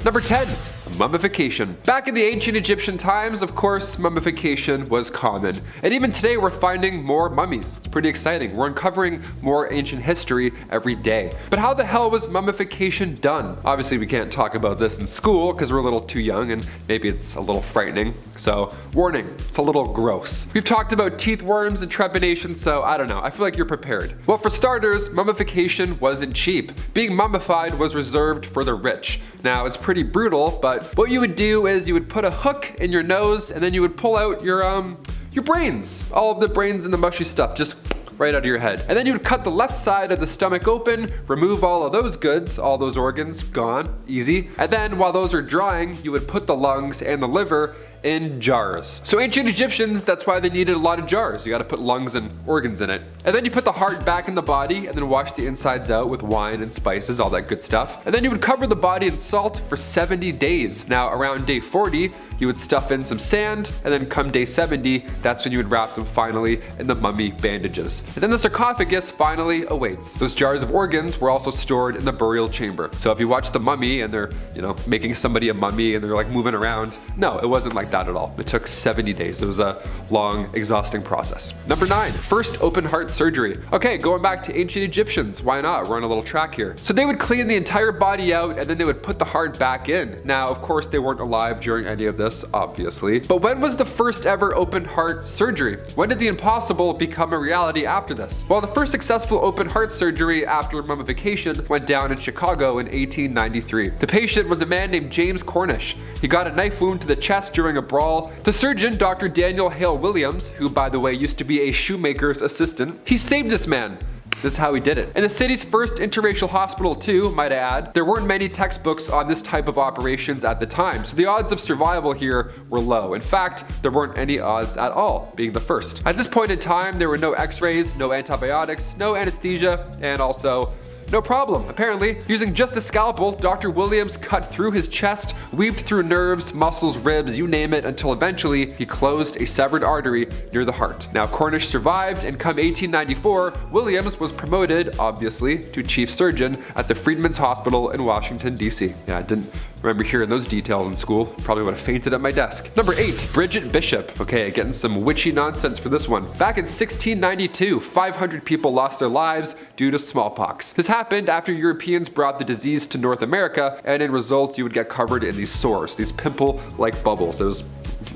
Number 10. Mummification. Back in the ancient Egyptian times, of course, mummification was common. And even today we're finding more mummies. It's pretty exciting. We're uncovering more ancient history every day. But how the hell was mummification done? Obviously we can't talk about this in school because we're a little too young and maybe it's a little frightening. So warning, it's a little gross. We've talked about teeth worms and trepanation, so I don't know. I feel like you're prepared. Well, for starters, mummification wasn't cheap. Being mummified was reserved for the rich. Now, it's pretty brutal, but what you would do is you would put a hook in your nose and then you would pull out your brains. All of the brains and the mushy stuff, just right out of your head. And then you would cut the left side of the stomach open, remove all of those goods, all those organs, gone, easy. And then while those are drying, you would put the lungs and the liver in jars. So ancient Egyptians, that's why they needed a lot of jars. You gotta put lungs and organs in it. And then you put the heart back in the body and then wash the insides out with wine and spices, all that good stuff. And then you would cover the body in salt for 70 days. Now around day 40, you would stuff in some sand, and then come day 70, that's when you would wrap them finally in the mummy bandages. And then the sarcophagus finally awaits. Those jars of organs were also stored in the burial chamber. So if you watch The Mummy and they're, making somebody a mummy and they're like moving around, no, it wasn't like that at all. It took 70 days. It was a long, exhausting process. Number 9, first open heart surgery. Okay, going back to ancient Egyptians, why not? We're on a little track here. So they would clean the entire body out and then they would put the heart back in. Now, of course, they weren't alive during any of this, obviously. But when was the first ever open heart surgery? When did the impossible become a reality after this? Well, the first successful open heart surgery after mummification went down in Chicago in 1893. The patient was a man named James Cornish. He got a knife wound to the chest during a brawl. The surgeon, Dr. Daniel Hale Williams, who by the way used to be a shoemaker's assistant, he saved this man. This is how he did it. In the city's first interracial hospital too, might I add, there weren't many textbooks on this type of operations at the time, so the odds of survival here were low. In fact, there weren't any odds at all, being the first. At this point in time, there were no x-rays, no antibiotics, no anesthesia, and also no problem. Apparently, using just a scalpel, Dr. Williams cut through his chest, weaved through nerves, muscles, ribs, you name it, until eventually he closed a severed artery near the heart. Now, Cornish survived, and come 1894, Williams was promoted, obviously, to chief surgeon at the Freedmen's Hospital in Washington, D.C. Yeah, I didn't remember hearing those details in school. Probably would have fainted at my desk. Number 8, Bridget Bishop. Okay, getting some witchy nonsense for this one. Back in 1692, 500 people lost their lives due to smallpox. This happened after Europeans brought the disease to North America, and in result, you would get covered in these sores, these pimple-like bubbles. It was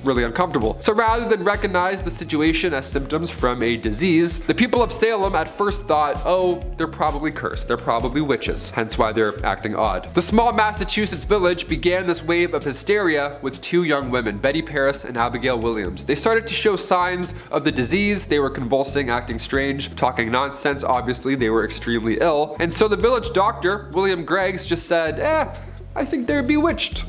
really uncomfortable. So rather than recognize the situation as symptoms from a disease, the people of Salem at first thought, oh, they're probably cursed, they're probably witches, hence why they're acting odd. The small Massachusetts village began this wave of hysteria with 2 young women, Betty Paris and Abigail Williams. They started to show signs of the disease. They were convulsing, acting strange, talking nonsense. Obviously, they were extremely ill. And so the village doctor, William Greggs, just said, I think they're bewitched.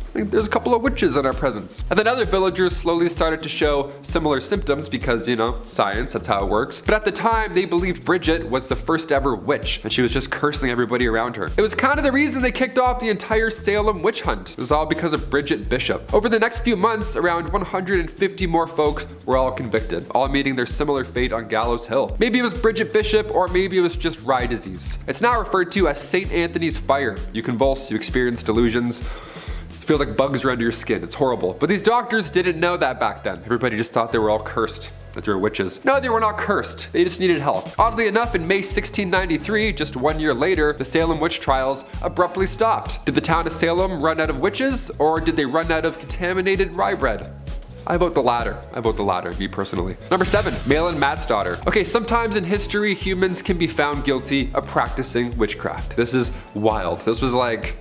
I think there's a couple of witches in our presence. And then other villagers slowly started to show similar symptoms because, science, that's how it works. But at the time, they believed Bridget was the first ever witch, and she was just cursing everybody around her. It was kind of the reason they kicked off the entire Salem witch hunt. It was all because of Bridget Bishop. Over the next few months, around 150 more folks were all convicted, all meeting their similar fate on Gallows Hill. Maybe it was Bridget Bishop, or maybe it was just rye disease. It's now referred to as St. Anthony's fire. You convulse, you experience delusions. Feels like bugs are under your skin. It's horrible. But these doctors didn't know that back then. Everybody just thought they were all cursed, that they were witches. No, they were not cursed. They just needed help. Oddly enough, in May 1693, just 1 year later, the Salem witch trials abruptly stopped. Did the town of Salem run out of witches, or did they run out of contaminated rye bread? I vote the latter. I vote the latter, me personally. Number 7, Malin Matsdotter. Okay, sometimes in history, humans can be found guilty of practicing witchcraft. This is wild. This was like,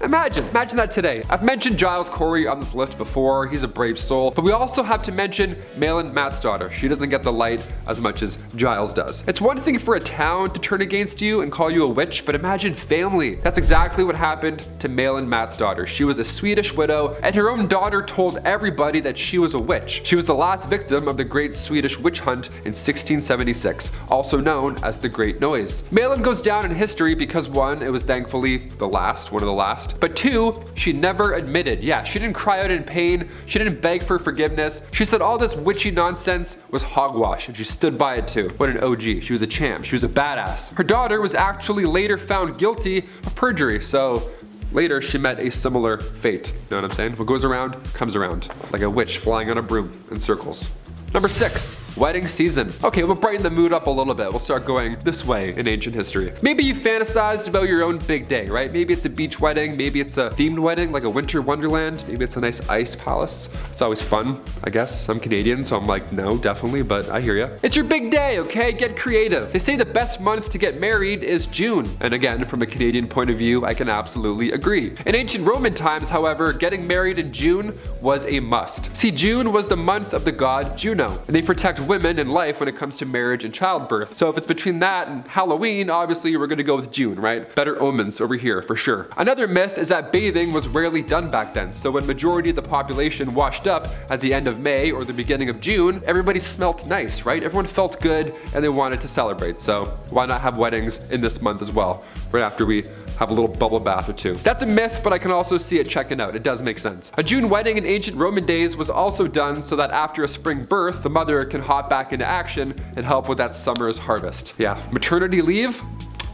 Imagine that today. I've mentioned Giles Corey on this list before. He's a brave soul, but we also have to mention Malin Matsdotter. She doesn't get the light as much as Giles does. It's one thing for a town to turn against you and call you a witch, but imagine family. That's exactly what happened to Malin Matsdotter. She was a Swedish widow, and her own daughter told everybody that she was a witch. She was the last victim of the Great Swedish Witch Hunt in 1676, also known as the Great Noise. Malin goes down in history because 1, it was thankfully one of the last. But 2, she never admitted. Yeah, she didn't cry out in pain. She didn't beg for forgiveness. She said all this witchy nonsense was hogwash, and she stood by it too. What an OG. She was a champ. She was a badass. Her daughter was actually later found guilty of perjury, so later she met a similar fate. You know what I'm saying? What goes around, comes around. Like a witch flying on a broom in circles. Number 6, wedding season. Okay, we'll brighten the mood up a little bit. We'll start going this way in ancient history. Maybe you fantasized about your own big day, right? Maybe it's a beach wedding, maybe it's a themed wedding, like a winter wonderland, maybe it's a nice ice palace. It's always fun, I guess. I'm Canadian, so I'm like, no, definitely, but I hear ya. It's your big day, okay? Get creative. They say the best month to get married is June. And again, from a Canadian point of view, I can absolutely agree. In ancient Roman times, however, getting married in June was a must. See, June was the month of the god Juno. And they protect women in life when it comes to marriage and childbirth. So if it's between that and Halloween, obviously we're gonna go with June, right? Better omens over here for sure. Another myth is that bathing was rarely done back then. So when majority of the population washed up at the end of May or the beginning of June, everybody smelt nice, right? Everyone felt good and they wanted to celebrate. So why not have weddings in this month as well, right after we have a little bubble bath or two. That's a myth, but I can also see it checking out. It does make sense. A June wedding in ancient Roman days was also done so that after a spring birth, the mother can hop back into action and help with that summer's harvest. Yeah, maternity leave?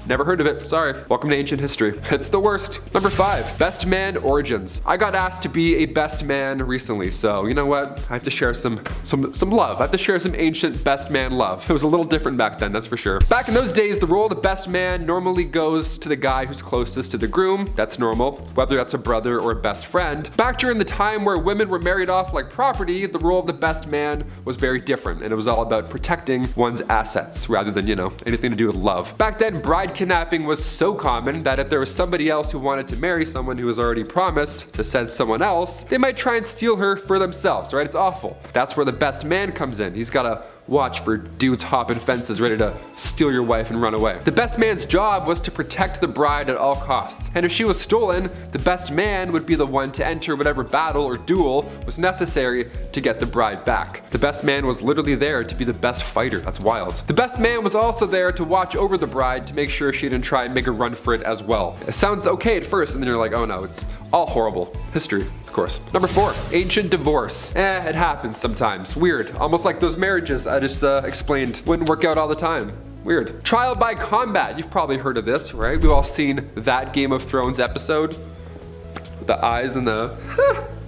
Never heard of it, sorry. Welcome to ancient history. It's the worst. Number 5, best man origins. I got asked to be a best man recently, so you know what? I have to share some love. I have to share some ancient best man love. It was a little different back then, that's for sure. Back in those days, the role of the best man normally goes to the guy who's closest to the groom. That's normal, whether that's a brother or a best friend. Back during the time where women were married off like property, the role of the best man was very different, and it was all about protecting one's assets rather than, you know, anything to do with love. Back then, bride kidnapping was so common that if there was somebody else who wanted to marry someone who was already promised to send someone else, they might try and steal her for themselves, right? It's awful. That's where the best man comes in. He's gotta watch for dudes hopping fences ready to steal your wife and run away. The best man's job was to protect the bride at all costs. And if she was stolen, the best man would be the one to enter whatever battle or duel was necessary to get the bride back. The best man was literally there to be the best fighter. That's wild. The best man was also there to watch over the bride to make sure she didn't try and make a run for it as well. It sounds okay at first, and then you're like, oh no, it's all horrible. History, of course. Number 4, ancient divorce. It happens sometimes. Weird. Almost like those marriages I just explained wouldn't work out all the time. Weird. Trial by combat. You've probably heard of this, right? We've all seen that Game of Thrones episode. The eyes and the...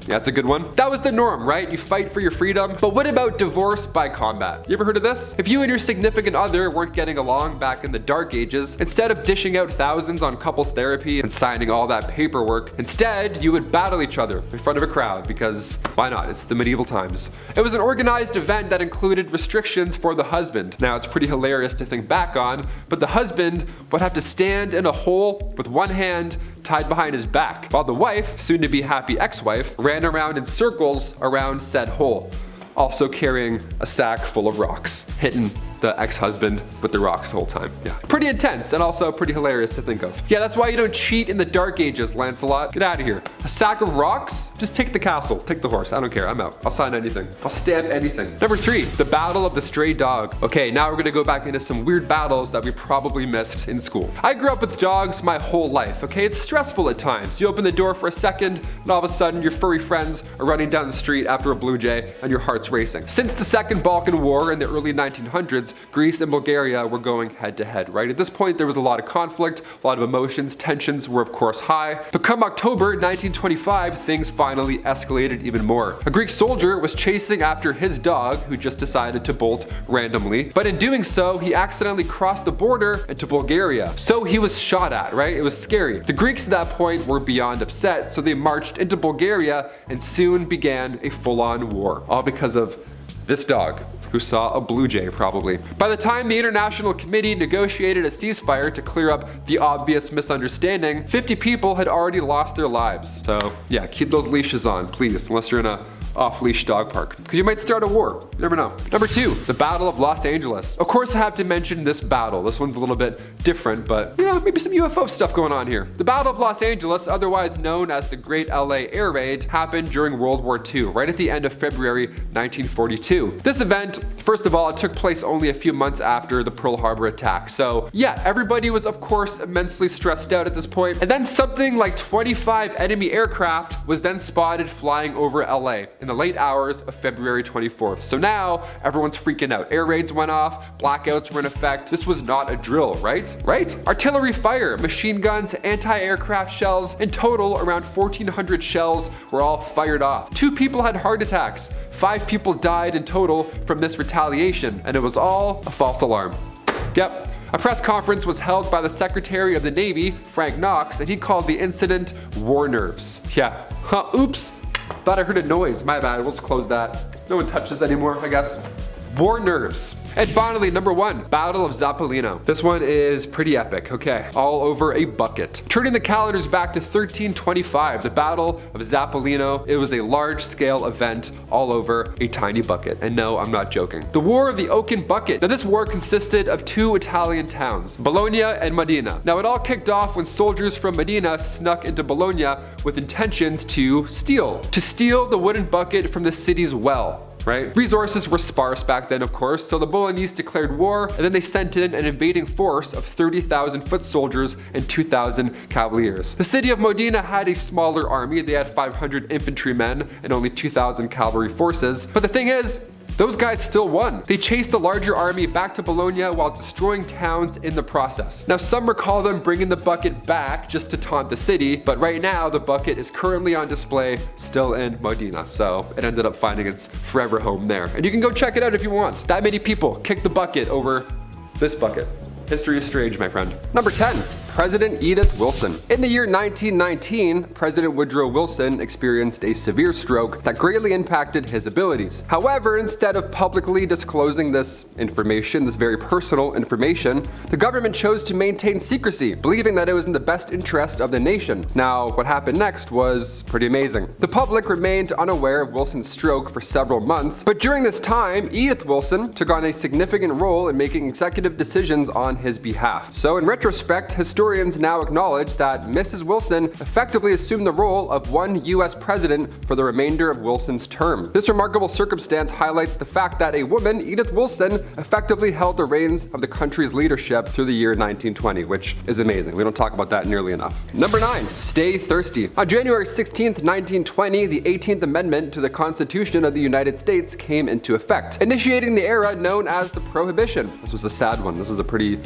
Yeah, that's a good one. That was the norm, right? You fight for your freedom. But what about divorce by combat? You ever heard of this? If you and your significant other weren't getting along back in the dark ages, instead of dishing out thousands on couples therapy and signing all that paperwork, instead you would battle each other in front of a crowd because why not? It's the medieval times. It was an organized event that included restrictions for the husband. Now it's pretty hilarious to think back on, but the husband would have to stand in a hole with one hand tied behind his back, while the wife, soon to be happy ex-wife, ran around in circles around said hole, also carrying a sack full of rocks, hitting the ex-husband with the rocks the whole time. Yeah. Pretty intense and also pretty hilarious to think of. Yeah, that's why you don't cheat in the dark ages, Lancelot. Get out of here. A sack of rocks? Just take the castle, take the horse. I don't care, I'm out. I'll sign anything. I'll stamp anything. Number 3, the Battle of the Stray Dog. Okay, now we're gonna go back into some weird battles that we probably missed in school. I grew up with dogs my whole life, okay? It's stressful at times. You open the door for a second and all of a sudden your furry friends are running down the street after a blue jay and your heart's racing. Since the Second Balkan War in the early 1900s, Greece and Bulgaria were going head to head, right? At this point, there was a lot of conflict, a lot of emotions, tensions were of course high. But come October 1925, things finally escalated even more. A Greek soldier was chasing after his dog, who just decided to bolt randomly. But in doing so, he accidentally crossed the border into Bulgaria. So he was shot at, right? It was scary. The Greeks at that point were beyond upset, so they marched into Bulgaria and soon began a full-on war, all because of this dog, who saw a blue jay probably. By the time the International Committee negotiated a ceasefire to clear up the obvious misunderstanding, 50 people had already lost their lives. So yeah, keep those leashes on, please, unless you're in a off-leash dog park, because you might start a war. You never know. Number 2, the Battle of Los Angeles. Of course I have to mention this battle. This one's a little bit different, but you know, maybe some UFO stuff going on here. The Battle of Los Angeles, otherwise known as the Great LA Air Raid, happened during World War II, right at the end of February 1942. This event, first of all, it took place only a few months after the Pearl Harbor attack. So yeah, everybody was of course immensely stressed out at this point. And then something like 25 enemy aircraft was then spotted flying over LA. in the late hours of February 24th. So now everyone's freaking out. Air raids went off, blackouts were in effect. This was not a drill, right? Artillery fire, machine guns, anti-aircraft shells. In total, around 1,400 shells were all fired off. 2 people had heart attacks. 5 people died in total from this retaliation, and it was all a false alarm. Yep. A press conference was held by the Secretary of the Navy, Frank Knox, and he called the incident war nerves. Yeah. Oops. Thought I heard a noise. My bad. We'll just close that. No one touches anymore, I guess. War nerves. And finally, number 1, Battle of Zappolino. This one is pretty epic, okay? All over a bucket. Turning the calendars back to 1325, the Battle of Zappolino, it was a large-scale event all over a tiny bucket. And no, I'm not joking. The War of the Oaken Bucket. Now, this war consisted of 2 Italian towns, Bologna and Modena. Now, it all kicked off when soldiers from Modena snuck into Bologna with intentions to steal the wooden bucket from the city's well. Right? Resources were sparse back then, of course, so the Bolognese declared war, and then they sent in an invading force of 30,000 foot soldiers and 2,000 cavaliers. The city of Modena had a smaller army. They had 500 infantrymen and only 2,000 cavalry forces. But the thing is, those guys still won. They chased the larger army back to Bologna while destroying towns in the process. Now, some recall them bringing the bucket back just to taunt the city, but right now the bucket is currently on display still in Modena, so it ended up finding its forever home there. And you can go check it out if you want. That many people kicked the bucket over this bucket. History is strange, my friend. Number 10. President Edith Wilson. In the year 1919, President Woodrow Wilson experienced a severe stroke that greatly impacted his abilities. However, instead of publicly disclosing this information, this very personal information, the government chose to maintain secrecy, believing that it was in the best interest of the nation. Now, what happened next was pretty amazing. The public remained unaware of Wilson's stroke for several months, but during this time, Edith Wilson took on a significant role in making executive decisions on his behalf. So in retrospect, historians now acknowledge that Mrs. Wilson effectively assumed the role of one U.S. president for the remainder of Wilson's term. This remarkable circumstance highlights the fact that a woman, Edith Wilson, effectively held the reins of the country's leadership through the year 1920, which is amazing. We don't talk about that nearly enough. Number 9. Stay thirsty. On January 16th, 1920, the 18th Amendment to the Constitution of the United States came into effect, initiating the era known as the Prohibition. This was a sad one. This was a pretty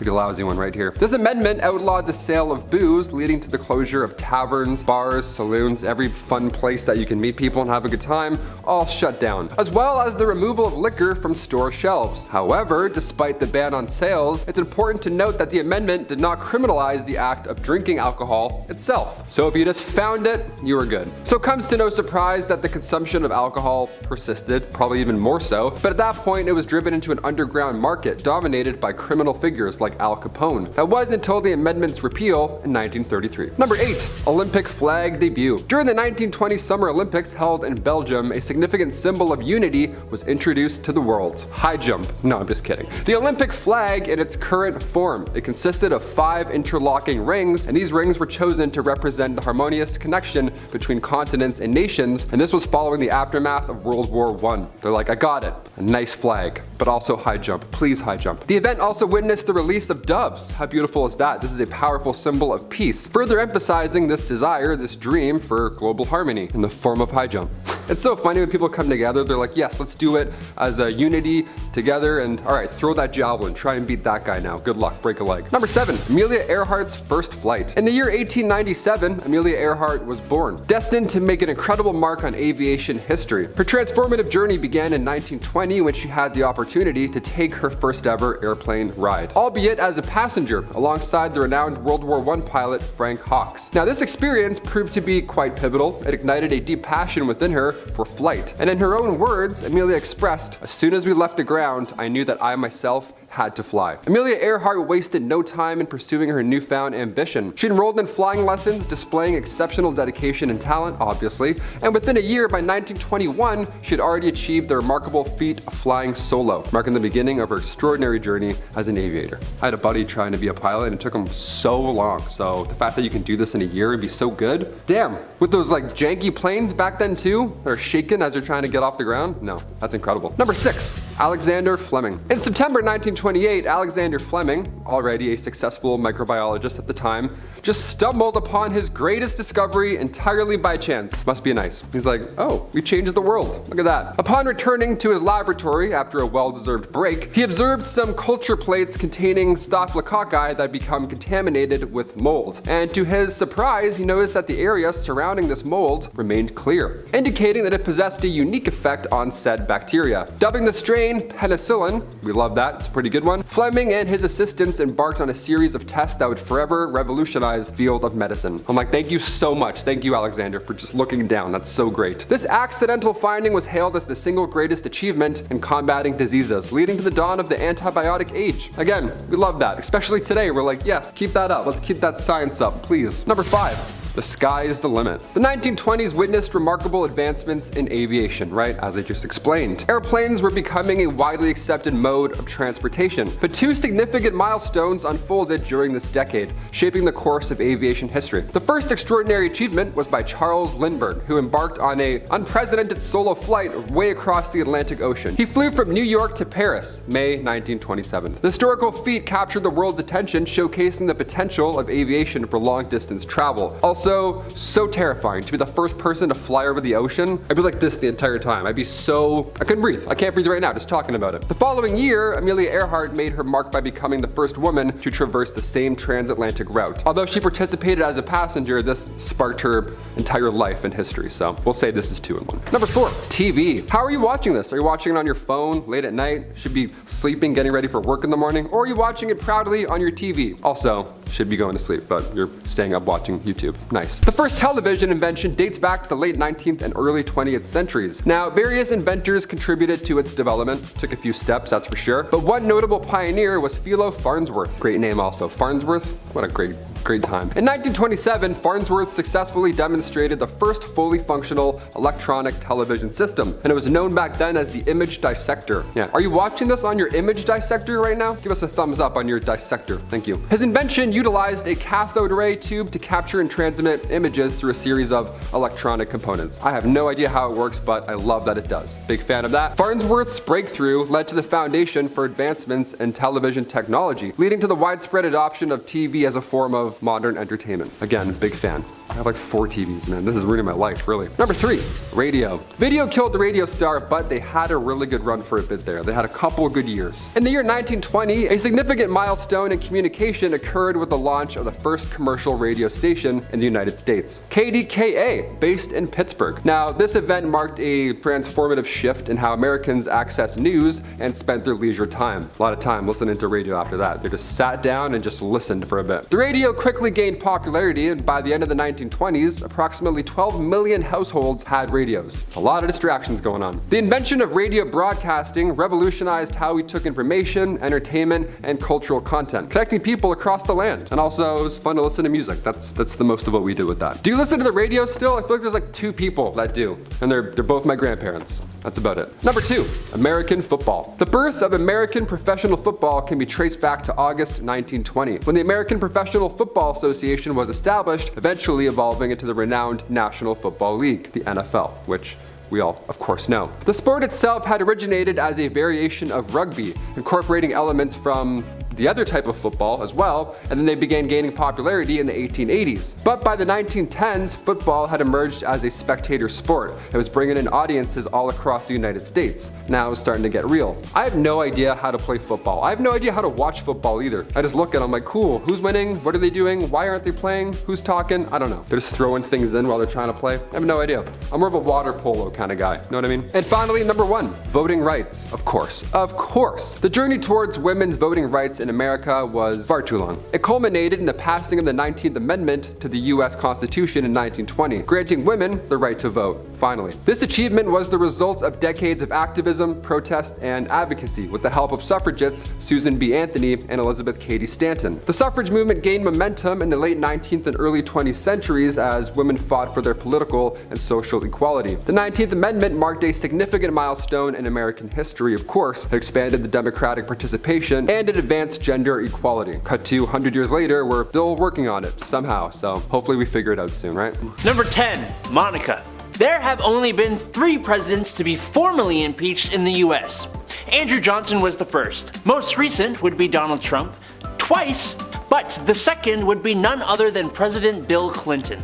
lousy one right here. This amendment outlawed the sale of booze, leading to the closure of taverns, bars, saloons, every fun place that you can meet people and have a good time, all shut down, as well as the removal of liquor from store shelves. However, despite the ban on sales, it's important to note that the amendment did not criminalize the act of drinking alcohol itself. So if you just found it, you were good. So it comes to no surprise that the consumption of alcohol persisted, probably even more so, but at that point it was driven into an underground market dominated by criminal figures like Al Capone. That was until the amendment's repeal in 1933. Number 8. Olympic flag debut. During the 1920 Summer Olympics held in Belgium, a significant symbol of unity was introduced to the world. High jump. No, I'm just kidding. The Olympic flag in its current form. It consisted of 5 interlocking rings, and these rings were chosen to represent the harmonious connection between continents and nations, and this was following the aftermath of World War I. They're like, I got it. A nice flag, but also high jump. Please high jump. The event also witnessed the release of doves. How beautiful is that? This is a powerful symbol of peace, further emphasizing this desire, this dream for global harmony in the form of high jump. It's so funny when people come together, they're like, yes, let's do it as a unity together, and all right, throw that javelin, try and beat that guy now. Good luck, break a leg. Number 7, Amelia Earhart's first flight. In the year 1897, Amelia Earhart was born, destined to make an incredible mark on aviation history. Her transformative journey began in 1920 when she had the opportunity to take her first ever airplane ride, albeit as a passenger alongside the renowned World War I pilot Frank Hawks. Now, this experience proved to be quite pivotal. It ignited a deep passion within her for flight. And in her own words, Amelia expressed, "As soon as we left the ground, I knew that I myself had to fly." Amelia Earhart wasted no time in pursuing her newfound ambition. She enrolled in flying lessons, displaying exceptional dedication and talent, obviously, and within a year, by 1921, she had already achieved the remarkable feat of flying solo, marking the beginning of her extraordinary journey as an aviator. I had a buddy trying to be a pilot, and it took him so long, so the fact that you can do this in a year and be so good, damn, with those janky planes back then too, that are shaking as they're trying to get off the ground, no, that's incredible. Number 6. Alexander Fleming. In September 1928, Alexander Fleming, already a successful microbiologist at the time, just stumbled upon his greatest discovery entirely by chance. Must be nice. He's like, oh, we changed the world. Look at that. Upon returning to his laboratory after a well-deserved break, he observed some culture plates containing staphylococci that had become contaminated with mold. And to his surprise, he noticed that the area surrounding this mold remained clear, indicating that it possessed a unique effect on said bacteria. Dubbing the strain penicillin, we love that, it's a pretty good one, Fleming and his assistants embarked on a series of tests that would forever revolutionize the field of medicine. I'm like, thank you so much. Thank you, Alexander, for just looking down. That's so great. This accidental finding was hailed as the single greatest achievement in combating diseases, leading to the dawn of the antibiotic age. Again, we love that. Especially today, we're like, yes, keep that up. Let's keep that science up, please. Number 5. The sky is the limit. The 1920s witnessed remarkable advancements in aviation, right? As I just explained. Airplanes were becoming a widely accepted mode of transportation, but two significant milestones unfolded during this decade, shaping the course of aviation history. The first extraordinary achievement was by Charles Lindbergh, who embarked on an unprecedented solo flight way across the Atlantic Ocean. He flew from New York to Paris, May 1927. The historical feat captured the world's attention, showcasing the potential of aviation for long-distance travel. Also, so terrifying to be the first person to fly over the ocean. I'd be like this the entire time. I couldn't breathe. I can't breathe right now just talking about it. The following year, Amelia Earhart made her mark by becoming the first woman to traverse the same transatlantic route. Although she participated as a passenger, this sparked her entire life and history, so we'll say this is 2 in 1. Number 4, TV. How are you watching this? Are you watching it on your phone late at night? Should be sleeping, getting ready for work in the morning? Or are you watching it proudly on your TV? Also, should be going to sleep, but you're staying up watching YouTube. Nice. The first television invention dates back to the late 19th and early 20th centuries. Now, various inventors contributed to its development, took a few steps, that's for sure, but one notable pioneer was Philo Farnsworth. Great name also, Farnsworth, what a great time. In 1927, Farnsworth successfully demonstrated the first fully functional electronic television system, and it was known back then as the image dissector. Yeah, are you watching this on your image dissector right now? Give us a thumbs up on your dissector, thank you. His invention utilized a cathode ray tube to capture and transmit images through a series of electronic components. I have no idea how it works, but I love that it does. Big fan of that. Farnsworth's breakthrough led to the foundation for advancements in television technology, leading to the widespread adoption of TV as a form of modern entertainment. Again, big fan. I have like 4 TVs, man. This is ruining my life, really. Number 3, radio. Video killed the radio star, but they had a really good run for a bit there. They had a couple good years. In the year 1920, a significant milestone in communication occurred with the launch of the first commercial radio station in the United States, KDKA, based in Pittsburgh. Now, this event marked a transformative shift in how Americans access news and spent their leisure time. A lot of time listening to radio after that. They just sat down and just listened for a bit. The radio quickly gained popularity, and by the end of the 1920s, approximately 12 million households had radios. A lot of distractions going on. The invention of radio broadcasting revolutionized how we took information, entertainment, and cultural content, connecting people across the land. And also, it was fun to listen to music. That's the most of what we do with that. Do you listen to the radio still? I feel like there's like 2 people that do, and they're both my grandparents. That's about it. Number 2, American football. The birth of American professional football can be traced back to August 1920, when the American Professional Football Association was established, eventually evolving into the renowned National Football League, the NFL, which we all, of course, know. The sport itself had originated as a variation of rugby, incorporating elements from the other type of football as well, and then they began gaining popularity in the 1880s. But by the 1910s, football had emerged as a spectator sport. It was bringing in audiences all across the United States. Now it was starting to get real. I have no idea how to play football. I have no idea how to watch football either. I just look at it, I'm like, cool, who's winning? What are they doing? Why aren't they playing? Who's talking? I don't know. They're just throwing things in while they're trying to play. I have no idea. I'm more of a water polo kind of guy. Know what I mean? And finally, number 1, voting rights. Of course. Of course. The journey towards women's voting rights in America was far too long. It culminated in the passing of the 19th Amendment to the US Constitution in 1920, granting women the right to vote. Finally. This achievement was the result of decades of activism, protest, and advocacy with the help of suffragettes Susan B. Anthony and Elizabeth Cady Stanton. The suffrage movement gained momentum in the late 19th and early 20th centuries as women fought for their political and social equality. The 19th Amendment marked a significant milestone in American history, of course. It expanded the democratic participation and it advanced gender equality. Cut to 100 years later, we're still working on it somehow, so hopefully we figure it out soon, right? Number 10, Monica. There have only been 3 presidents to be formally impeached in the US. Andrew Johnson was the first. Most recent would be Donald Trump, twice, but the second would be none other than President Bill Clinton.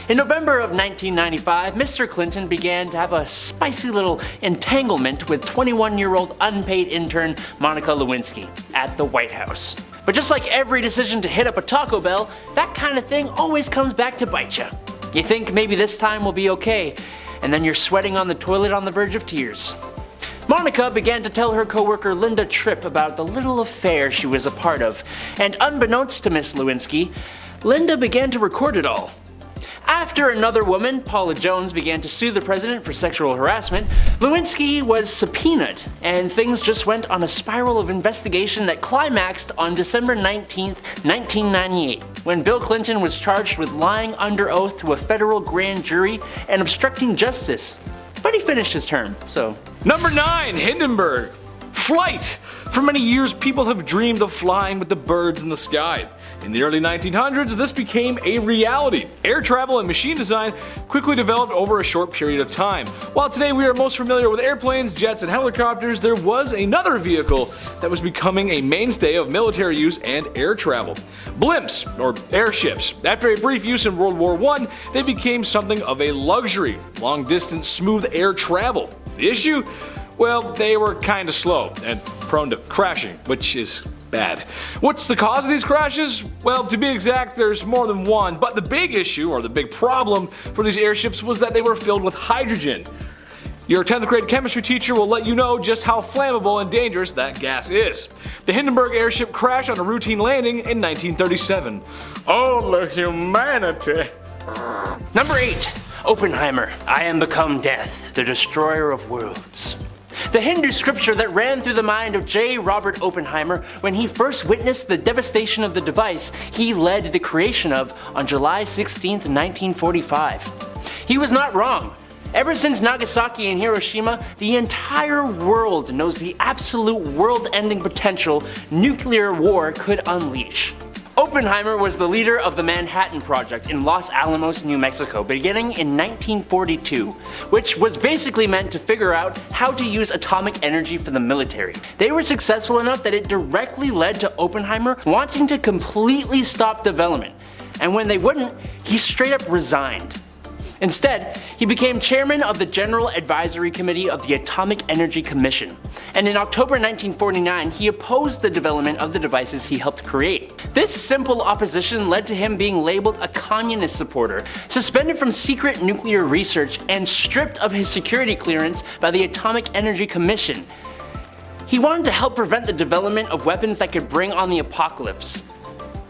In November of 1995, Mr. Clinton began to have a spicy little entanglement with 21-year-old unpaid intern Monica Lewinsky at the White House. But just like every decision to hit up a Taco Bell, that kind of thing always comes back to bite ya. You think maybe this time will be okay, and then you're sweating on the toilet on the verge of tears. Monica began to tell her coworker Linda Tripp about the little affair she was a part of, and unbeknownst to Miss Lewinsky, Linda began to record it all. After another woman, Paula Jones, began to sue the president for sexual harassment, Lewinsky was subpoenaed, and things just went on a spiral of investigation that climaxed on December 19, 1998, when Bill Clinton was charged with lying under oath to a federal grand jury and obstructing justice. But he finished his term, so. Number 9. Hindenburg. Flight. For many years, people have dreamed of flying with the birds in the sky. In the early 1900s, this became a reality. Air travel and machine design quickly developed over a short period of time. While today we are most familiar with airplanes, jets, and helicopters, there was another vehicle that was becoming a mainstay of military use and air travel. Blimps, or airships. After a brief use in World War I, they became something of a luxury. Long-distance, smooth air travel. The issue? Well, they were kinda slow and prone to crashing, which is bad. What's the cause of these crashes? Well, to be exact, there's more than one, but the big issue, or the big problem for these airships was that they were filled with hydrogen. Your 10th grade chemistry teacher will let you know just how flammable and dangerous that gas is. The Hindenburg airship crashed on a routine landing in 1937. Oh, humanity. Number 8. Oppenheimer. I am become death, the destroyer of worlds. The Hindu scripture that ran through the mind of J. Robert Oppenheimer when he first witnessed the devastation of the device he led the creation of on July 16, 1945. He was not wrong. Ever since Nagasaki and Hiroshima, the entire world knows the absolute world-ending potential nuclear war could unleash. Oppenheimer was the leader of the Manhattan Project in Los Alamos, New Mexico, beginning in 1942, which was basically meant to figure out how to use atomic energy for the military. They were successful enough that it directly led to Oppenheimer wanting to completely stop development, and when they wouldn't, he straight up resigned. Instead, he became chairman of the General Advisory Committee of the Atomic Energy Commission, and in October 1949 he opposed the development of the devices he helped create. This simple opposition led to him being labeled a communist supporter, suspended from secret nuclear research, and stripped of his security clearance by the Atomic Energy Commission. He wanted to help prevent the development of weapons that could bring on the apocalypse.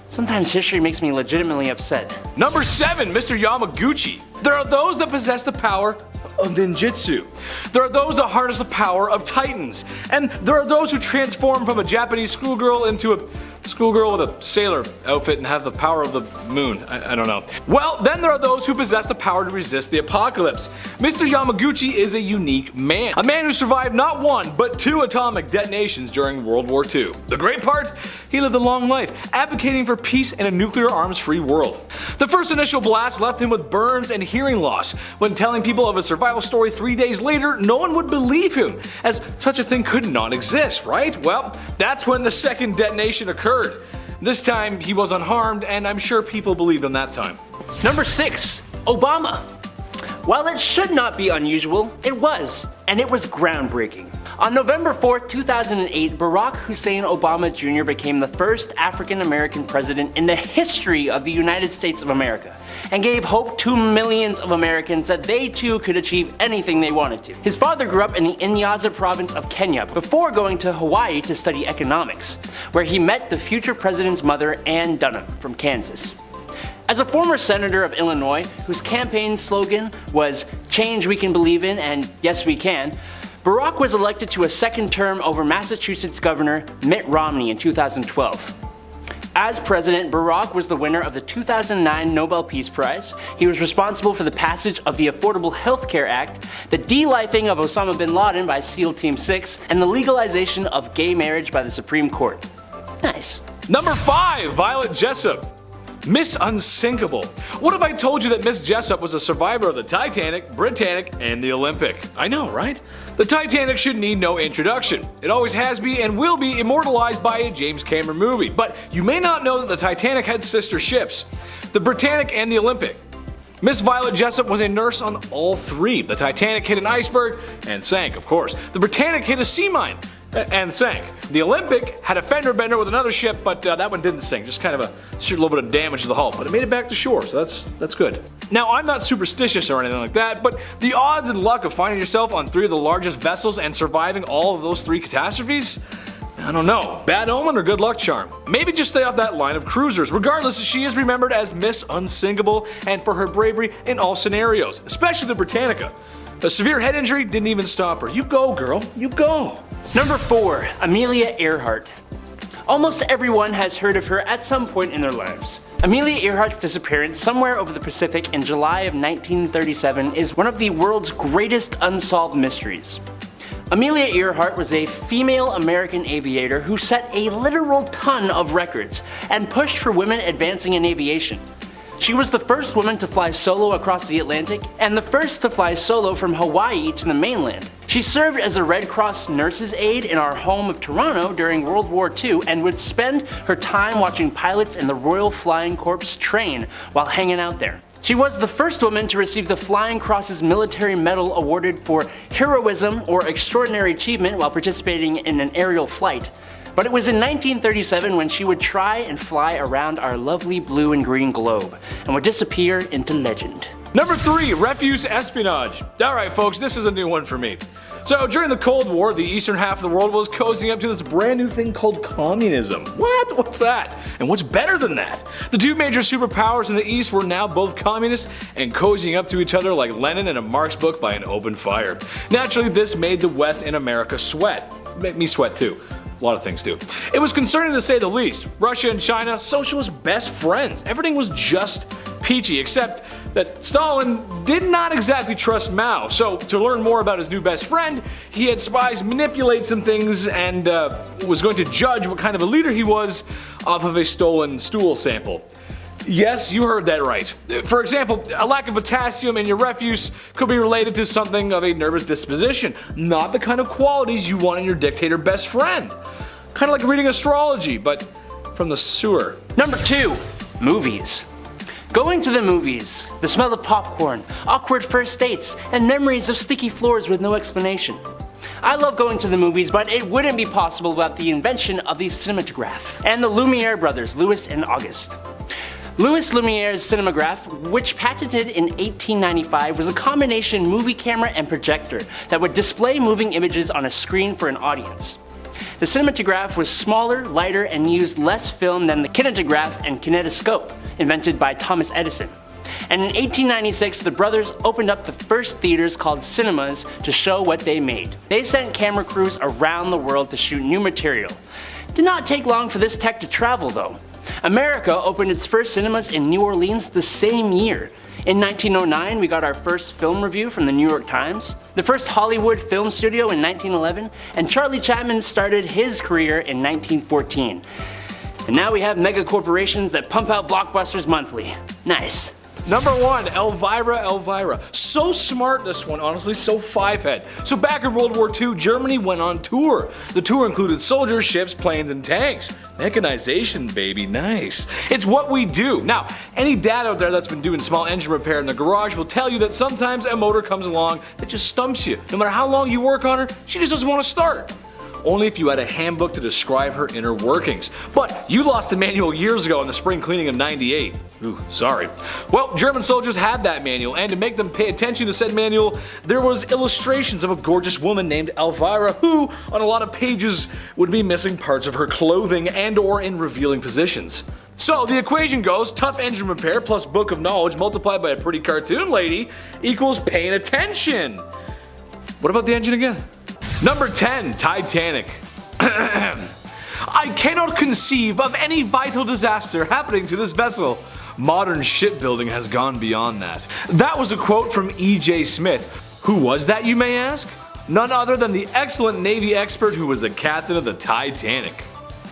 Sometimes history makes me legitimately upset. Number 7. Mr. Yamaguchi. There are those that possess the power of ninjutsu. There are those that harness the power of titans. And there are those who transform from a Japanese schoolgirl into a schoolgirl with a sailor outfit and have the power of the moon. I don't know. Well, then there are those who possess the power to resist the apocalypse. Mr. Yamaguchi is a unique man. A man who survived not one, but 2 atomic detonations during World War II. The great part? He lived a long life, advocating for peace and a nuclear arms-free world. The first initial blast left him with burns and hearing loss. When telling people of his survival story 3 days later, no one would believe him, as such a thing could not exist, right? Well, that's when the second detonation occurred. This time he was unharmed, and I'm sure people believed him that time. Number 6. Obama. While it should not be unusual, it was, and it was groundbreaking. On November 4, 2008, Barack Hussein Obama Jr. became the first African American president in the history of the United States of America, and gave hope to millions of Americans that they too could achieve anything they wanted to. His father grew up in the Nyanza province of Kenya before going to Hawaii to study economics, where he met the future president's mother, Ann Dunham, from Kansas. As a former senator of Illinois, whose campaign slogan was "Change we can believe in" and "Yes we can," Barack was elected to a second term over Massachusetts Governor Mitt Romney in 2012. As president, Barack was the winner of the 2009 Nobel Peace Prize. He was responsible for the passage of the Affordable Health Care Act, the de-lifing of Osama bin Laden by SEAL Team 6, and the legalization of gay marriage by the Supreme Court. Nice. Number 5. Violet Jessup. Miss Unsinkable. What if I told you that Miss Jessup was a survivor of the Titanic, Britannic, and the Olympic? I know, right? The Titanic should need no introduction. It always has been and will be immortalized by a James Cameron movie. But you may not know that the Titanic had sister ships, the Britannic and the Olympic. Miss Violet Jessup was a nurse on all three. The Titanic hit an iceberg and sank, of course. The Britannic hit a sea mine and sank. The Olympic had a fender bender with another ship, but that one didn't sink. Just kind of a little bit of damage to the hull, but it made it back to shore, so that's good. Now, I'm not superstitious or anything like that, but the odds and luck of finding yourself on three of the largest vessels and surviving all of those three catastrophes? I don't know. Bad omen or good luck charm? Maybe just stay off that line of cruisers. Regardless, she is remembered as Miss Unsinkable and for her bravery in all scenarios, especially the Britannica. A severe head injury didn't even stop her. You go, girl. You go. Number 4. Amelia Earhart. Almost everyone has heard of her at some point in their lives. Amelia Earhart's disappearance somewhere over the Pacific in July of 1937 is one of the world's greatest unsolved mysteries. Amelia Earhart was a female American aviator who set a literal ton of records and pushed for women advancing in aviation. She was the first woman to fly solo across the Atlantic and the first to fly solo from Hawaii to the mainland. She served as a Red Cross nurse's aide in our home of Toronto during World War II and would spend her time watching pilots in the Royal Flying Corps train while hanging out there. She was the first woman to receive the Flying Cross's Military Medal awarded for heroism or extraordinary achievement while participating in an aerial flight. But it was in 1937 when she would try and fly around our lovely blue and green globe and would disappear into legend. Number 3. Refuse espionage. Alright folks, this is a new one for me. So during the Cold War, the eastern half of the world was cozying up to this brand new thing called communism. What? What's that? And what's better than that? The two major superpowers in the East were now both communists and cozying up to each other like Lenin in a Marx book by an open fire. Naturally, this made the West and America sweat. Make me sweat too. A lot of things do. It was concerning to say the least. Russia and China, socialist best friends. Everything was just peachy, except that Stalin did not exactly trust Mao. So to learn more about his new best friend, he had spies manipulate some things and was going to judge what kind of a leader he was off of a stolen stool sample. Yes, you heard that right. For example, a lack of potassium in your refuse could be related to something of a nervous disposition, not the kind of qualities you want in your dictator best friend. Kind of like reading astrology, but from the sewer. Number 2. Movies. Going to the movies, the smell of popcorn, awkward first dates, and memories of sticky floors with no explanation. I love going to the movies, but it wouldn't be possible without the invention of the cinematograph and the Lumiere brothers, Louis and Auguste. Louis Lumiere's cinematograph, which patented in 1895, was a combination movie camera and projector that would display moving images on a screen for an audience. The cinematograph was smaller, lighter, and used less film than the kinetograph and kinetoscope, invented by Thomas Edison. And in 1896, the brothers opened up the first theaters called cinemas to show what they made. They sent camera crews around the world to shoot new material. Did not take long for this tech to travel though. America opened its first cinemas in New Orleans the same year. In 1909, we got our first film review from the New York Times, the first Hollywood film studio in 1911, and Charlie Chaplin started his career in 1914. And now we have mega corporations that pump out blockbusters monthly. Nice. Number 1, Elvira. So smart this one, honestly, so five-head. So back in World War II, Germany went on tour. The tour included soldiers, ships, planes, and tanks. Mechanization, baby, nice. It's what we do. Now, any dad out there that's been doing small engine repair in the garage will tell you that sometimes a motor comes along that just stumps you. No matter how long you work on her, she just doesn't want to start. Only if you had a handbook to describe her inner workings. But you lost the manual years ago in the spring cleaning of '98. Ooh, sorry. Well, German soldiers had that manual, and to make them pay attention to said manual, there was illustrations of a gorgeous woman named Elvira who, on a lot of pages, would be missing parts of her clothing and or in revealing positions. So the equation goes tough engine repair plus book of knowledge multiplied by a pretty cartoon lady equals paying attention. What about the engine again? Number 10, Titanic. I cannot conceive of any vital disaster happening to this vessel. Modern shipbuilding has gone beyond that. That was a quote from E.J. Smith. Who was that, you may ask? None other than the excellent Navy expert who was the captain of the Titanic.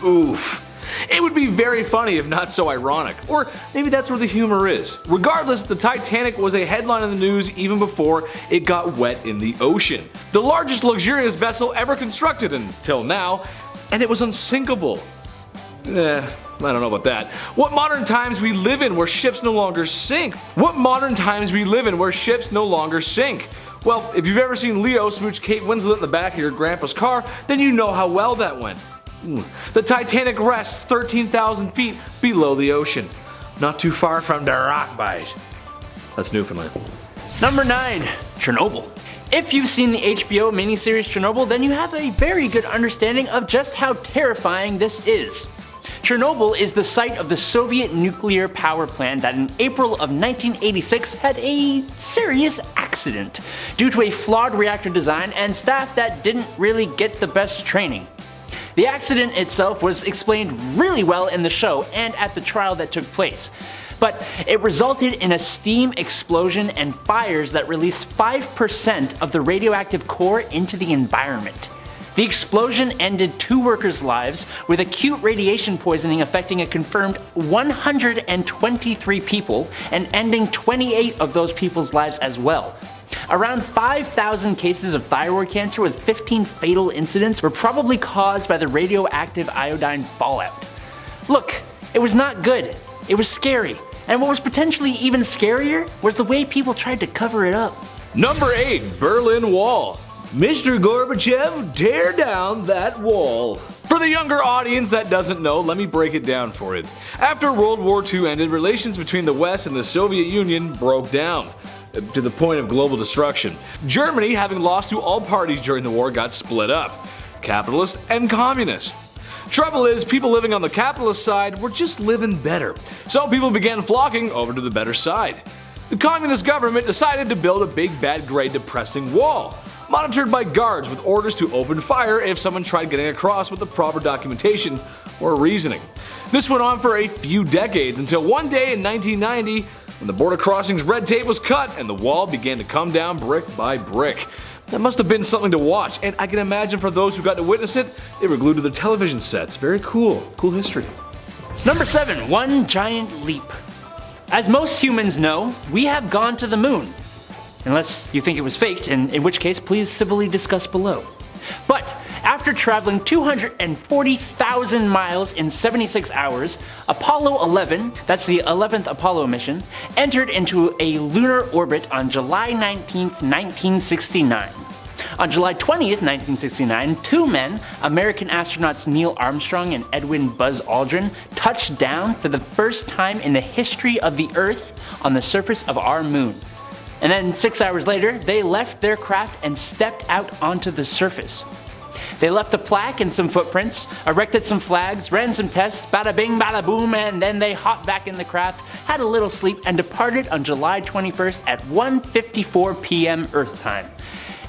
Oof. It would be very funny if not so ironic, or maybe that's where the humor is. Regardless, the Titanic was a headline in the news even before it got wet in the ocean. The largest luxurious vessel ever constructed until now, and it was unsinkable. I don't know about that. What modern times we live in where ships no longer sink? What modern times we live in where ships no longer sink? Well, if you've ever seen Leo smooch Kate Winslet in the back of your grandpa's car, then you know how well that went. The Titanic rests 13,000 feet below the ocean, not too far from the rock bite. That's Newfoundland. Number 9. Chernobyl. If you've seen the HBO miniseries Chernobyl, then you have a very good understanding of just how terrifying this is. Chernobyl is the site of the Soviet nuclear power plant that in April of 1986 had a serious accident due to a flawed reactor design and staff that didn't really get the best training. The accident itself was explained really well in the show and at the trial that took place, but it resulted in a steam explosion and fires that released 5% of the radioactive core into the environment. The explosion ended 2 workers' lives, with acute radiation poisoning affecting a confirmed 123 people and ending 28 of those people's lives as well. Around 5,000 cases of thyroid cancer with 15 fatal incidents were probably caused by the radioactive iodine fallout. Look, it was not good, it was scary, and what was potentially even scarier was the way people tried to cover it up. Number 8. Berlin Wall. Mr. Gorbachev, tear down that wall. For the younger audience that doesn't know, let me break it down for you. After World War II ended, relations between the West and the Soviet Union broke down, to the point of global destruction. Germany, having lost to all parties during the war, got split up, capitalist and communist. Trouble is, people living on the capitalist side were just living better, so people began flocking over to the better side. The communist government decided to build a big bad grey depressing wall, monitored by guards with orders to open fire if someone tried getting across with the proper documentation or reasoning. This went on for a few decades until one day in 1990 when the border crossings red tape was cut and the wall began to come down brick by brick. That must have been something to watch, and I can imagine for those who got to witness it, they were glued to their television sets. Very cool. Cool history. Number 7. One giant leap. As most humans know, we have gone to the moon. Unless you think it was faked, and in which case please civilly discuss below. But after traveling 240,000 miles in 76 hours, Apollo 11, that's the 11th Apollo mission, entered into a lunar orbit on July 19th, 1969. On July 20th, 1969, 2 men, American astronauts Neil Armstrong and Edwin Buzz Aldrin, touched down for the first time in the history of the Earth on the surface of our moon. And then 6 hours later, they left their craft and stepped out onto the surface. They left a plaque and some footprints, erected some flags, ran some tests, bada bing bada boom, and then they hopped back in the craft, had a little sleep, and departed on July 21st at 1:54 p.m. Earth time.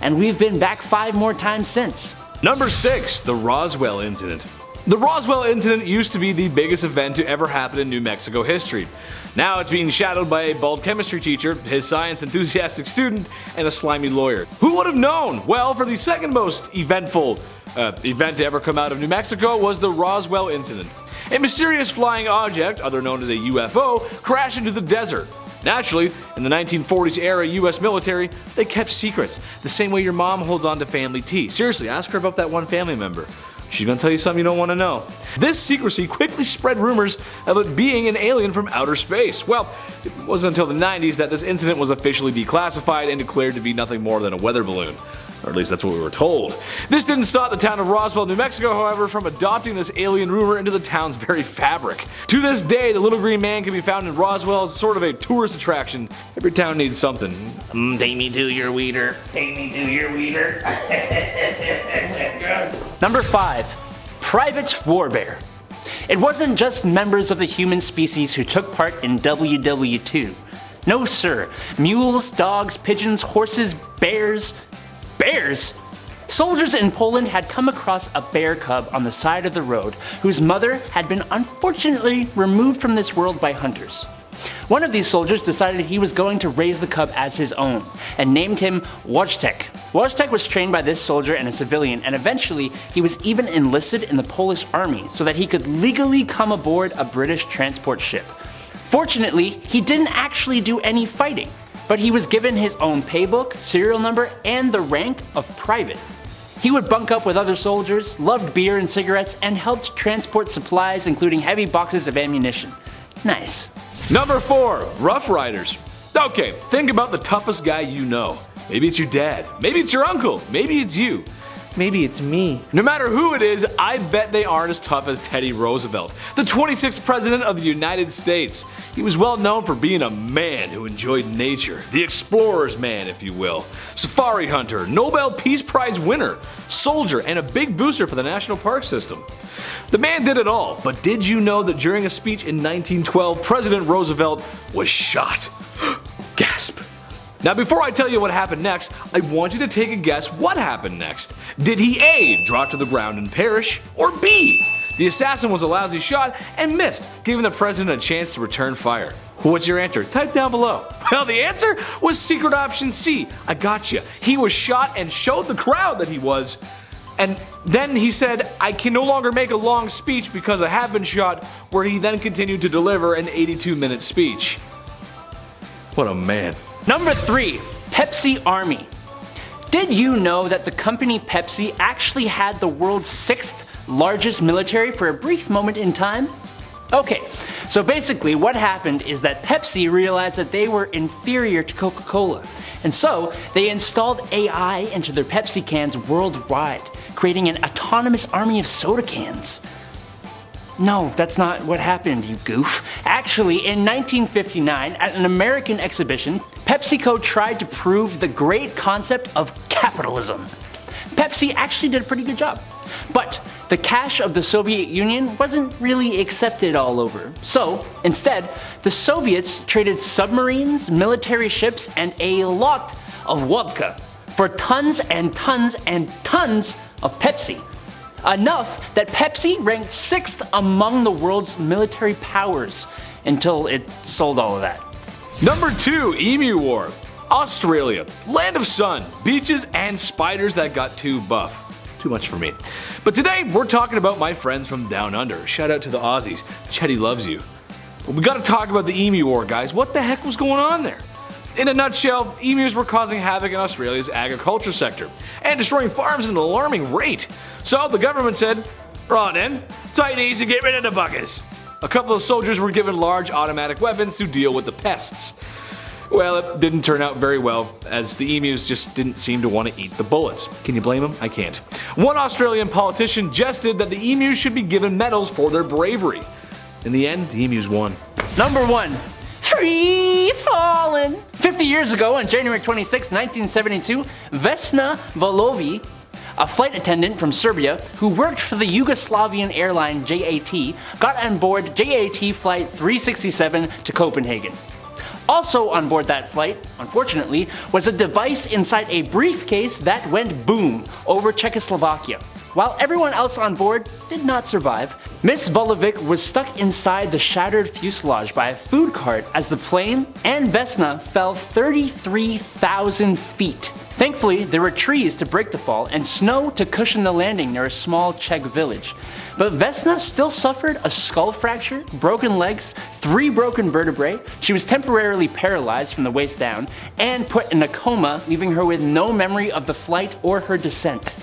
And we've been back 5 more times since. Number 6. The Roswell Incident. The Roswell Incident used to be the biggest event to ever happen in New Mexico history. Now it's being shadowed by a bald chemistry teacher, his science enthusiastic student, and a slimy lawyer. Who would have known? Well, for the second most eventful event to ever come out of New Mexico was the Roswell Incident. A mysterious flying object, other known as a UFO, crashed into the desert. Naturally, in the 1940s era US military, they kept secrets, the same way your mom holds on to family tea. Seriously, ask her about that one family member. She's gonna tell you something you don't want to know. This secrecy quickly spread rumors of it being an alien from outer space. Well, it wasn't until the 90s that this incident was officially declassified and declared to be nothing more than a weather balloon. Or at least that's what we were told. This didn't stop the town of Roswell, New Mexico, however, from adopting this alien rumor into the town's very fabric. To this day, the little green man can be found in Roswell as sort of a tourist attraction. Every town needs something. Take me to your weeder. Take me to your weeder. Number 5. Private Warbear. It wasn't just members of the human species who took part in WW2. No sir, mules, dogs, pigeons, horses, bears. Bears? Soldiers in Poland had come across a bear cub on the side of the road whose mother had been unfortunately removed from this world by hunters. One of these soldiers decided he was going to raise the cub as his own, and named him Wojtek. Wojtek was trained by this soldier and a civilian, and eventually he was even enlisted in the Polish army so that he could legally come aboard a British transport ship. Fortunately, he didn't actually do any fighting, but he was given his own paybook, serial number, and the rank of private. He would bunk up with other soldiers, loved beer and cigarettes, and helped transport supplies including heavy boxes of ammunition. Nice. Number 4. Rough Riders. Okay, think about the toughest guy you know. Maybe it's your dad, maybe it's your uncle, maybe it's you. Maybe it's me. No matter who it is, I bet they aren't as tough as Teddy Roosevelt, the 26th President of the United States. He was well known for being a man who enjoyed nature, the explorer's man if you will, safari hunter, Nobel Peace Prize winner, soldier, and a big booster for the National Park System. The man did it all, but did you know that during a speech in 1912, President Roosevelt was shot? Gasp. Now before I tell you what happened next, I want you to take a guess what happened next. Did he A. drop to the ground and perish, or B. the assassin was a lousy shot and missed, giving the president a chance to return fire? What's your answer? Type down below. Well, the answer was secret option C. I gotcha. He was shot and showed the crowd that he was. And then he said, I can no longer make a long speech because I have been shot, where he then continued to deliver an 82-minute speech. What a man. Number 3. Pepsi Army. Did you know that the company Pepsi actually had the world's 6th largest military for a brief moment in time? Okay, so basically what happened is that Pepsi realized that they were inferior to Coca-Cola, and so they installed AI into their Pepsi cans worldwide, creating an autonomous army of soda cans. No, that's not what happened, you goof. Actually, in 1959, at an American exhibition, PepsiCo tried to prove the great concept of capitalism. Pepsi actually did a pretty good job. But the cash of the Soviet Union wasn't really accepted all over. So, instead, the Soviets traded submarines, military ships, and a lot of vodka for tons and tons and tons of Pepsi. Enough that Pepsi ranked 6th among the world's military powers until it sold all of that. Number 2. Emu War. Australia. Land of sun, beaches, and spiders that got too buff. Too much for me. But today we're talking about my friends from down under. Shout out to the Aussies. Chetty loves you. But we gotta talk about the Emu War, guys. What the heck was going on there? In a nutshell, emus were causing havoc in Australia's agriculture sector and destroying farms at an alarming rate. So the government said, right then, tight ease and get rid of the buggers. A couple of soldiers were given large automatic weapons to deal with the pests. Well, it didn't turn out very well, as the emus just didn't seem to want to eat the bullets. Can you blame them? I can't. One Australian politician jested that the emus should be given medals for their bravery. In the end, the emus won. Number 1. Free falling. 50 years ago, on January 26, 1972, Vesna Vulović, a flight attendant from Serbia who worked for the Yugoslavian airline JAT, got on board JAT Flight 367 to Copenhagen. Also on board that flight, unfortunately, was a device inside a briefcase that went boom over Czechoslovakia. While everyone else on board did not survive, Miss Vulović was stuck inside the shattered fuselage by a food cart as the plane and Vesna fell 33,000 feet. Thankfully, there were trees to break the fall and snow to cushion the landing near a small Czech village. But Vesna still suffered a skull fracture, broken legs, 3 broken vertebrae, she was temporarily paralyzed from the waist down, and put in a coma, leaving her with no memory of the flight or her descent.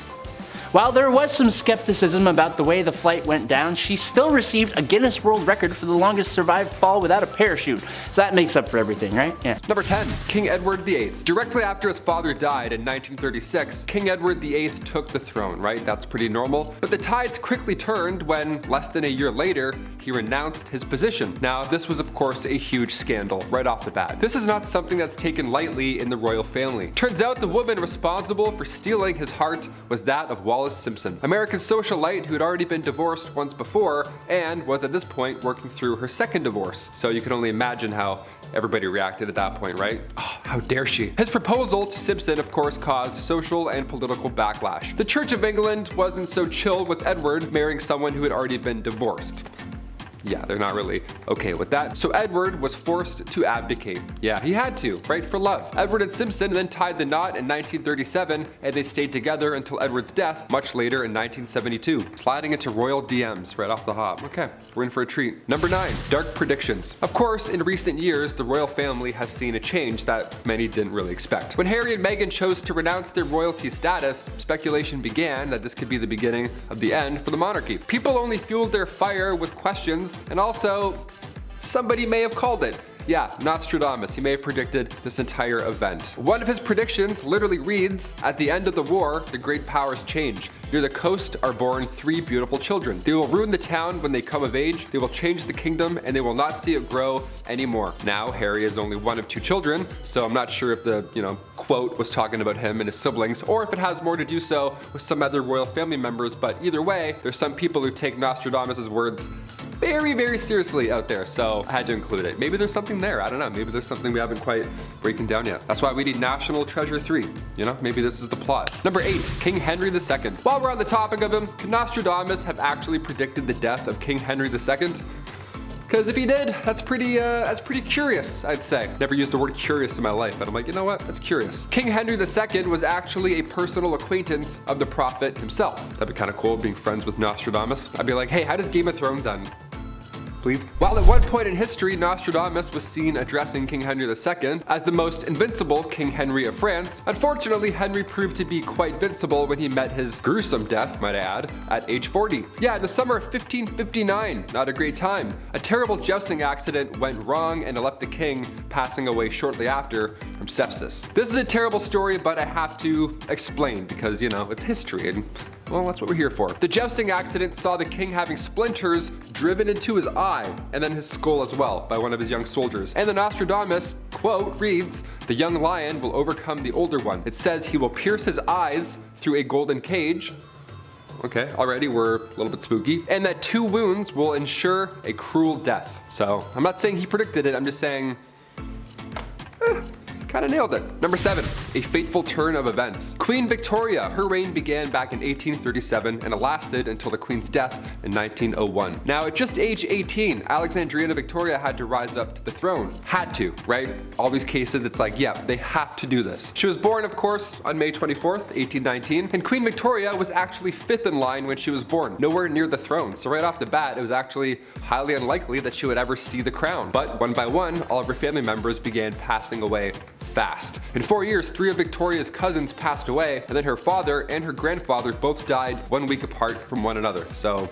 While there was some skepticism about the way the flight went down, she still received a Guinness World Record for the longest survived fall without a parachute. So that makes up for everything, right? Yeah. Number 10. King Edward VIII. Directly after his father died in 1936, King Edward VIII took the throne, right? That's pretty normal. But the tides quickly turned when, less than a year later, he renounced his position. Now, this was of course a huge scandal right off the bat. This is not something that's taken lightly in the royal family. Turns out the woman responsible for stealing his heart was that of Wallis Simpson, American socialite who had already been divorced once before and was at this point working through her second divorce. So you can only imagine how everybody reacted at that point, right? Oh, how dare she? His proposal to Simpson, of course, caused social and political backlash. The Church of England wasn't so chill with Edward marrying someone who had already been divorced. yeah, they're not really okay with that. So Edward was forced to abdicate. Yeah, he had to, right, for love. Edward and Simpson then tied the knot in 1937, and they stayed together until Edward's death much later in 1972, sliding into royal DMs right off the hop. Okay, we're in for a treat. Number 9, dark predictions. Of course, in recent years, the royal family has seen a change that many didn't really expect. When Harry and Meghan chose to renounce their royalty status, speculation began that this could be the beginning of the end for the monarchy. People only fueled their fire with questions, and also, somebody may have called it. Yeah, Nostradamus, he may have predicted this entire event. One of his predictions literally reads, "At the end of the war, the great powers change. Near the coast are born 3 beautiful children. They will ruin the town when they come of age, they will change the kingdom, and they will not see it grow anymore." Now, Harry is only one of 2 children, so I'm not sure if the, quote was talking about him and his siblings, or if it has more to do so with some other royal family members, but either way, there's some people who take Nostradamus' words very, very seriously out there, so I had to include it. Maybe there's something there, I don't know, maybe there's something we haven't quite breaking down yet. That's why we need National Treasure 3, maybe this is the plot. Number 8, King Henry II. While we're on the topic of him, could Nostradamus have actually predicted the death of King Henry II? Because if he did, that's pretty curious, I'd say. Never used the word curious in my life, but I'm like, you know what, that's curious. King Henry II was actually a personal acquaintance of the prophet himself. That'd be kind of cool, being friends with Nostradamus. I'd be like, hey, how does Game of Thrones end? Please. While at one point in history, Nostradamus was seen addressing King Henry II as the most invincible King Henry of France, unfortunately, Henry proved to be quite vincible when he met his gruesome death, might I add, at age 40. Yeah, in the summer of 1559, not a great time. A terrible jousting accident went wrong and it left the king passing away shortly after from sepsis. This is a terrible story, but I have to explain because, it's history and, well, that's what we're here for. The jousting accident saw the king having splinters driven into his eye and then his skull as well by one of his young soldiers. And the Nostradamus quote reads, "The young lion will overcome the older one. It says he will pierce his eyes through a golden cage." Okay, already we're a little bit spooky. "And that 2 wounds will ensure a cruel death." So I'm not saying he predicted it, I'm just saying, kind of nailed it. Number 7, a fateful turn of events. Queen Victoria, her reign began back in 1837 and it lasted until the Queen's death in 1901. Now at just age 18, Alexandrina Victoria had to rise up to the throne. Had to, right? All these cases, it's like, yeah, they have to do this. She was born, of course, on May 24th, 1819, and Queen Victoria was actually 5th in line when she was born, nowhere near the throne. So right off the bat, it was actually highly unlikely that she would ever see the crown. But one by one, all of her family members began passing away fast. In 4 years, 3 of Victoria's cousins passed away, and then her father and her grandfather both died 1 week apart from one another. So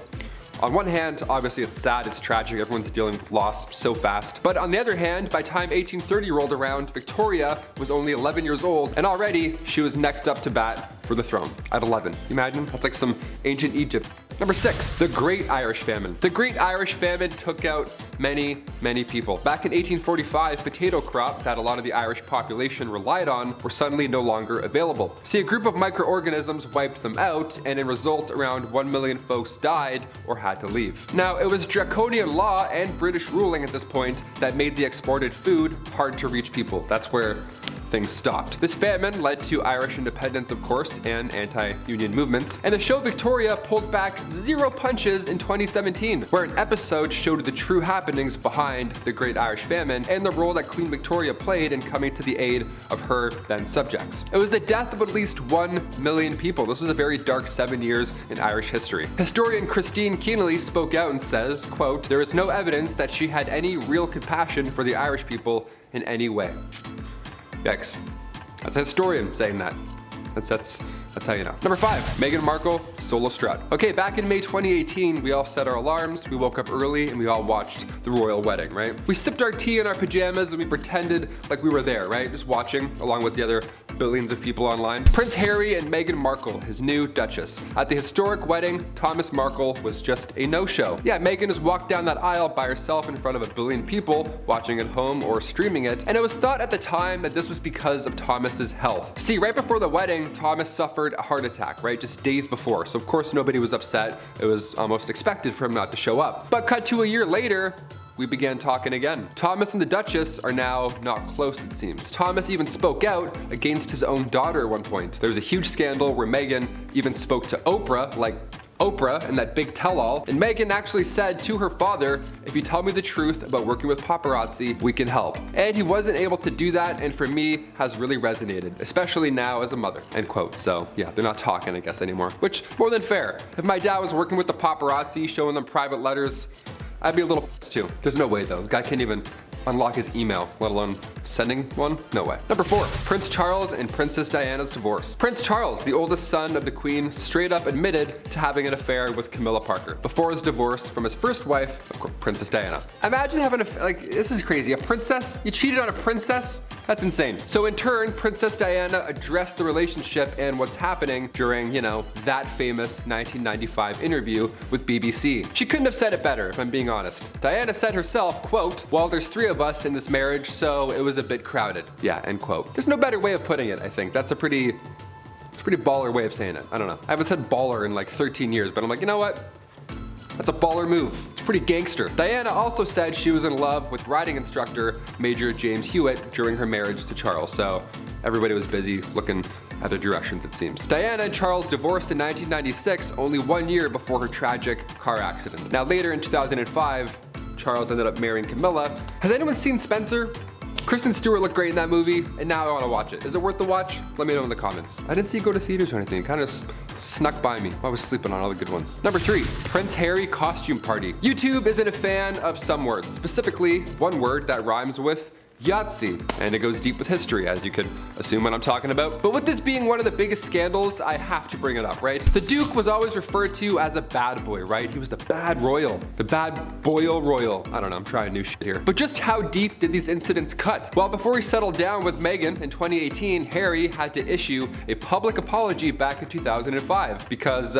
on one hand, obviously it's sad, it's tragic, everyone's dealing with loss so fast. But on the other hand, by the time 1830 rolled around, Victoria was only 11 years old, and already she was next up to bat for the throne at 11. Imagine, that's like some ancient Egypt. Number 6, the Great Irish Famine. The Great Irish Famine took out many, many people. Back in 1845, potato crop that a lot of the Irish population relied on were suddenly no longer available. See, a group of microorganisms wiped them out, and in result, around 1 million folks died or had to leave. Now, it was draconian law and British ruling at this point that made the exported food hard to reach people. That's where things stopped. This famine led to Irish independence, of course, and anti-union movements, and the show Victoria pulled back 0 punches in 2017, where an episode showed the true happenings behind the Great Irish Famine and the role that Queen Victoria played in coming to the aid of her then subjects. It was the death of at least 1 million people. This was a very dark 7 years in Irish history. Historian Christine Keneally spoke out and says, quote, "There is no evidence that she had any real compassion for the Irish people in any way." Yikes. That's a historian saying that. That's how you know. Number 5, Meghan Markle, solo strut. Okay, back in May 2018, we all set our alarms, we woke up early, and we all watched the royal wedding, right? We sipped our tea in our pajamas and we pretended like we were there, right? Just watching, along with the other billions of people online. Prince Harry and Meghan Markle, his new Duchess. At the historic wedding, Thomas Markle was just a no-show. Yeah, Meghan has walked down that aisle by herself in front of 1 billion people, watching at home or streaming it, and it was thought at the time that this was because of Thomas's health. See, right before the wedding, Thomas suffered a heart attack, right? Just days before, so of course nobody was upset. It was almost expected for him not to show up. But cut to a year later, we began talking again. Thomas and the Duchess are now not close, it seems. Thomas even spoke out against his own daughter at one point. There was a huge scandal where Meghan even spoke to Oprah, like Oprah and that big tell-all, and Meghan actually said to her father, if you tell me the truth about working with paparazzi, we can help. And he wasn't able to do that, and for me, has really resonated, especially now as a mother, end quote. So yeah, they're not talking, I guess, anymore, which more than fair. If my dad was working with the paparazzi, showing them private letters, I'd be a little pissed too. There's no way though, the guy can't even unlock his email, let alone sending one? No way. Number 4, Prince Charles and Princess Diana's divorce. Prince Charles, the oldest son of the Queen, straight up admitted to having an affair with Camilla Parker before his divorce from his first wife, of course, Princess Diana. Imagine having this is crazy. A princess? You cheated on a princess? That's insane. So in turn, Princess Diana addressed the relationship and what's happening during, that famous 1995 interview with BBC. She couldn't have said it better, if I'm being honest. Diana said herself, quote, well, there's 3 of us in this marriage, so it was a bit crowded. Yeah, end quote. There's no better way of putting it, I think. It's a pretty baller way of saying it. I don't know. I haven't said baller in like 13 years, but I'm like, you know what? That's a baller move. It's pretty gangster. Diana also said she was in love with riding instructor Major James Hewitt during her marriage to Charles, so everybody was busy looking other directions, it seems. Diana and Charles divorced in 1996, only 1 year before her tragic car accident. Now later in 2005, Charles ended up marrying Camilla. Has anyone seen Spencer? Kristen Stewart looked great in that movie, and now I want to watch it. Is it worth the watch? Let me know in the comments. I didn't see it go to theaters or anything. It kind of snuck by me. I was sleeping on all the good ones. Number 3, Prince Harry costume party. YouTube isn't a fan of some words, specifically one word that rhymes with Yahtzee, and it goes deep with history, as you could assume what I'm talking about. But with this being one of the biggest scandals, I have to bring it up, right? The Duke was always referred to as a bad boy, right? He was the bad royal, the bad boil royal. I don't know, I'm trying new shit here. But just how deep did these incidents cut? Well, before he settled down with Meghan in 2018, Harry had to issue a public apology back in 2005 because,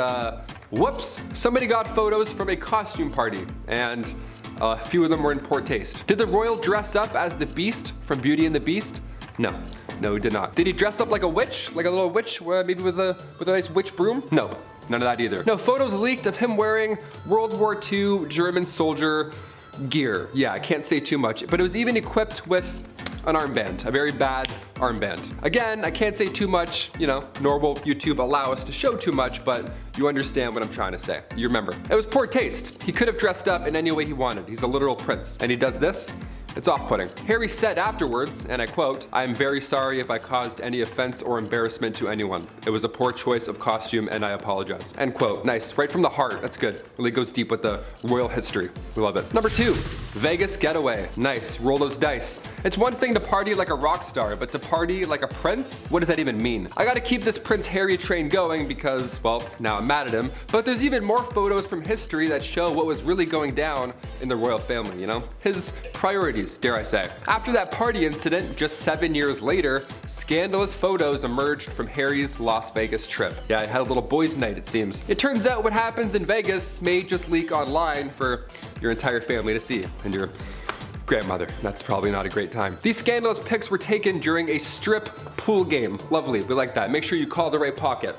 whoops, somebody got photos from a costume party, and a few of them were in poor taste. Did the royal dress up as the Beast from Beauty and the Beast? No, he did not. Did he dress up like a witch? Like a little witch, maybe with a nice witch broom? No, none of that either. No, photos leaked of him wearing World War II German soldier gear. Yeah, I can't say too much, but it was even equipped with an armband, a very bad armband. Again, I can't say too much, nor will YouTube allow us to show too much, but you understand what I'm trying to say. You remember. It was poor taste. He could have dressed up in any way he wanted. He's a literal prince. And he does this? It's off-putting. Harry said afterwards, and I quote, I am very sorry if I caused any offense or embarrassment to anyone. It was a poor choice of costume and I apologize. End quote. Nice. Right from the heart. That's good. Really goes deep with the royal history. We love it. Number 2, Vegas getaway. Nice. Roll those dice. It's one thing to party like a rock star, but to party like a prince? What does that even mean? I gotta keep this Prince Harry train going because, well, now I'm mad at him, but there's even more photos from history that show what was really going down in the royal family, His priorities, dare I say. After that party incident, just 7 years later, scandalous photos emerged from Harry's Las Vegas trip. Yeah, I had a little boys' night, it seems. It turns out what happens in Vegas may just leak online for your entire family to see, and your grandmother. That's probably not a great time. These scandalous pics were taken during a strip pool game. Lovely, we like that. Make sure you call the right pocket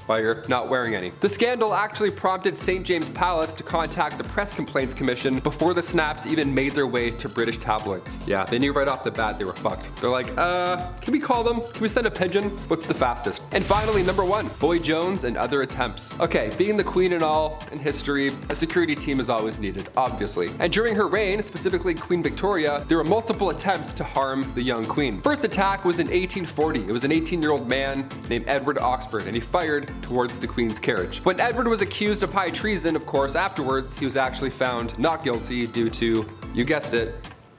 while you're not wearing any. The scandal actually prompted St. James Palace to contact the Press Complaints Commission before the snaps even made their way to British tabloids. Yeah, they knew right off the bat they were fucked. They're like, can we call them? Can we send a pigeon? What's the fastest? And finally, number 1, Boy Jones and other attempts. Okay, being the queen and all in history, a security team is always needed, obviously. And during her reign, specifically Queen Victoria, there were multiple attempts to harm the young queen. First attack was in 1840. It was an 18-year-old man named Edward Oxford, and he fired towards the Queen's carriage. When Edward was accused of high treason, of course, afterwards, he was actually found not guilty due to, you guessed it,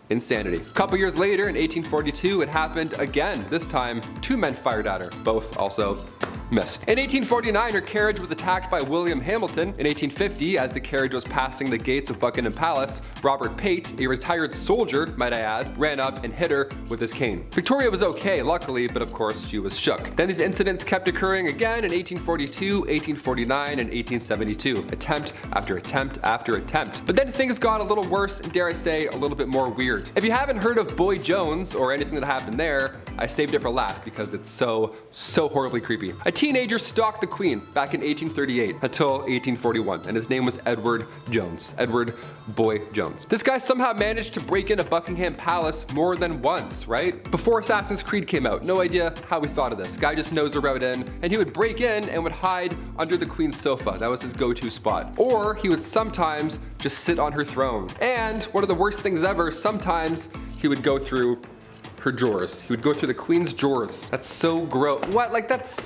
insanity. A couple years later, in 1842, it happened again. This time, 2 men fired at her, both also missed. In 1849, her carriage was attacked by William Hamilton. In 1850, as the carriage was passing the gates of Buckingham Palace, Robert Pate, a retired soldier, might I add, ran up and hit her with his cane. Victoria was okay, luckily, but of course she was shook. Then these incidents kept occurring again in 1842, 1849, and 1872. Attempt after attempt after attempt. But then things got a little worse and, dare I say, a little bit more weird. If you haven't heard of Boy Jones or anything that happened there, I saved it for last because it's so horribly creepy. A teenager stalked the Queen back in 1838 until 1841, and his name was Edward Jones. Edward Boy Jones. This guy somehow managed to break into Buckingham Palace more than once, right? Before Assassin's Creed came out, no idea how we thought of this. Guy just knows a route in, and he would break in and would hide under the Queen's sofa. That was his go-to spot. Or he would sometimes just sit on her throne. And one of the worst things ever, sometimes he would go through her drawers. He would go through the Queen's drawers. That's so gross. What? Like that's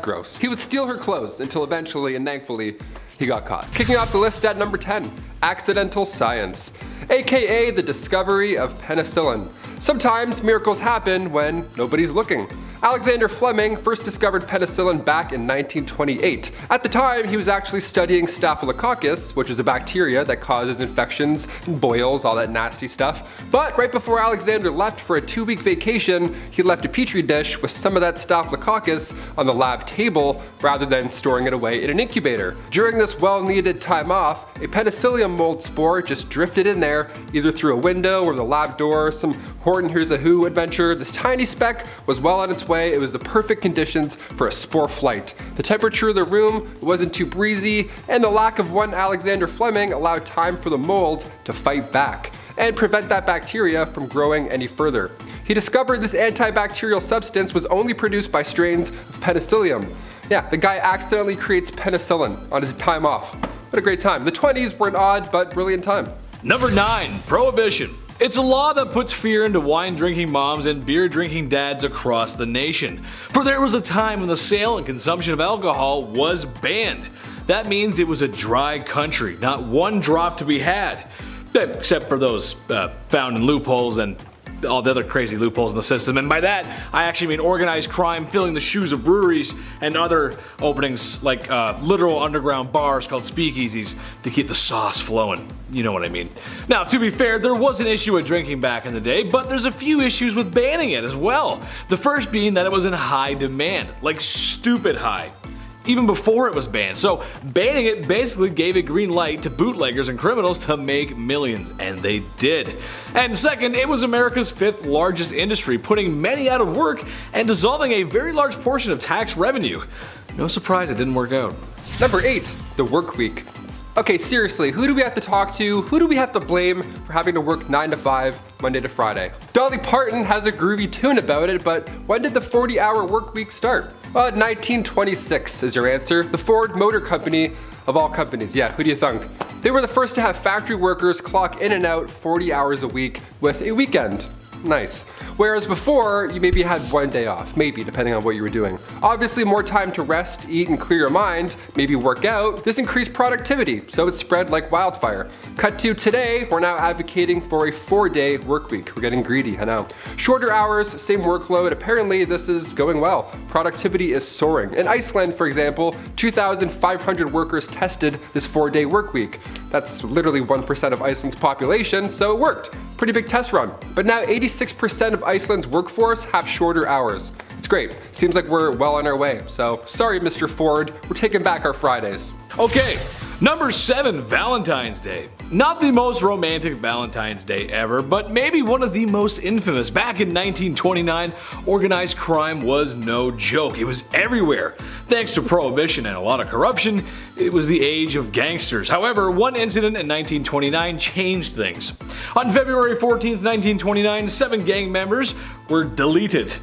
gross. He would steal her clothes until eventually and thankfully he got caught. Kicking off the list at number 10, accidental science, aka the discovery of penicillin. Sometimes miracles happen when nobody's looking. Alexander Fleming first discovered penicillin back in 1928. At the time, he was actually studying Staphylococcus, which is a bacteria that causes infections and boils, all that nasty stuff. But right before Alexander left for a 2-week vacation, he left a petri dish with some of that Staphylococcus on the lab table rather than storing it away in an incubator. During this well-needed time off, a penicillium mold spore just drifted in there, either through a window or the lab door, some Horton Hears a Who adventure. This tiny speck was well on its way. It was the perfect conditions for a spore flight. The temperature of the room wasn't too breezy, and the lack of one Alexander Fleming allowed time for the mold to fight back and prevent that bacteria from growing any further. He discovered this antibacterial substance was only produced by strains of penicillium. Yeah, the guy accidentally creates penicillin on his time off. What a great time. The 20s were an odd but brilliant time. Number 9, Prohibition. It's a law that puts fear into wine-drinking moms and beer-drinking dads across the nation. For there was a time when the sale and consumption of alcohol was banned. That means it was a dry country, not one drop to be had. Except for those found in loopholes and all the other crazy loopholes in the system. And by that, I actually mean organized crime filling the shoes of breweries and other openings like literal underground bars called speakeasies to keep the sauce flowing. You know what I mean. Now, to be fair, there was an issue with drinking back in the day, but there's a few issues with banning it as well. The first being that it was in high demand, like stupid high, even before it was banned. So banning it basically gave a green light to bootleggers and criminals to make millions, and they did. And second, it was America's 5th largest industry, putting many out of work and dissolving a very large portion of tax revenue. No surprise it didn't work out. Number 8, the work week. Okay, seriously, who do we have to talk to? Who do we have to blame for having to work 9 to 5, Monday to Friday? Dolly Parton has a groovy tune about it, but when did the 40-hour work week start? Well, 1926 is your answer. The Ford Motor Company, of all companies. Yeah, who do you think? They were the first to have factory workers clock in and out 40 hours a week with a weekend. Nice. Whereas before, you maybe had one day off, maybe, depending on what you were doing. Obviously, more time to rest, eat, and clear your mind, maybe work out. This increased productivity, so it spread like wildfire. Cut to today, we're now advocating for a 4-day work week. We're getting greedy, I know. Shorter hours, same workload. Apparently, this is going well. Productivity is soaring. In Iceland, for example, 2,500 workers tested this 4-day work week. That's literally 1% of Iceland's population, so it worked. Pretty big test run. But now 86% of Iceland's workforce have shorter hours. It's great. Seems like we're well on our way. So sorry, Mr. Ford, we're taking back our Fridays. Okay, number 7, Valentine's Day. Not the most romantic Valentine's Day ever, but maybe one of the most infamous. Back in 1929, organized crime was no joke. It was everywhere. Thanks to Prohibition and a lot of corruption, it was the age of gangsters. However, one incident in 1929 changed things. On February 14th, 1929, 7 gang members were deleted.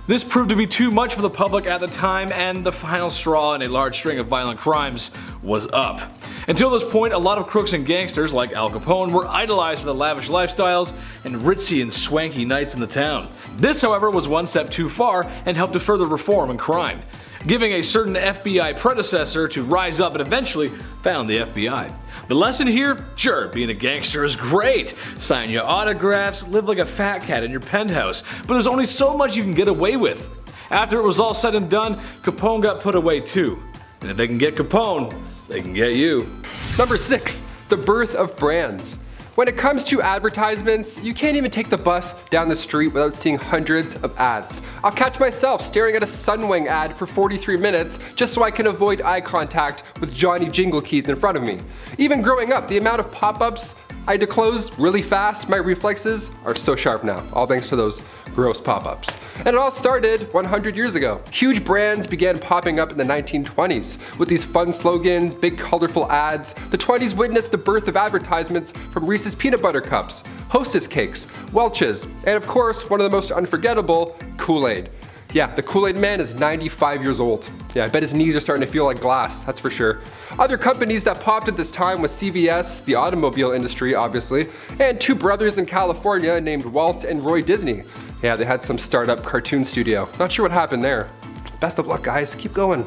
This proved to be too much for the public at the time, and the final straw in a large string of violent crimes was up. Until this point, a lot of crooks and gangsters like Al Capone were idolized for their lavish lifestyles and ritzy and swanky nights in the town. This, however, was one step too far and helped to further reform in crime, giving a certain FBI predecessor to rise up and eventually found the FBI. The lesson here? Sure, being a gangster is great. Sign your autographs, live like a fat cat in your penthouse, but there's only so much you can get away with. After it was all said and done, Capone got put away too. And if they can get Capone, they can get you. Number 6, the birth of brands. When it comes to advertisements, you can't even take the bus down the street without seeing hundreds of ads. I'll catch myself staring at a Sunwing ad for 43 minutes just so I can avoid eye contact with Johnny Jingle Keys in front of me. Even growing up, the amount of pop-ups I had to close really fast. My reflexes are so sharp now, all thanks to those gross pop-ups. And it all started 100 years ago. Huge brands began popping up in the 1920s with these fun slogans, big colorful ads. The 20s witnessed the birth of advertisements from Reese's peanut butter cups, Hostess cakes, Welch's, and of course, one of the most unforgettable, Kool-Aid. Yeah, the Kool-Aid man is 95 years old. Yeah, I bet his knees are starting to feel like glass, that's for sure. Other companies that popped at this time was CVS, the automobile industry obviously, and two brothers in California named Walt and Roy Disney. Yeah, they had some startup cartoon studio. Not sure what happened there. Best of luck, guys, keep going.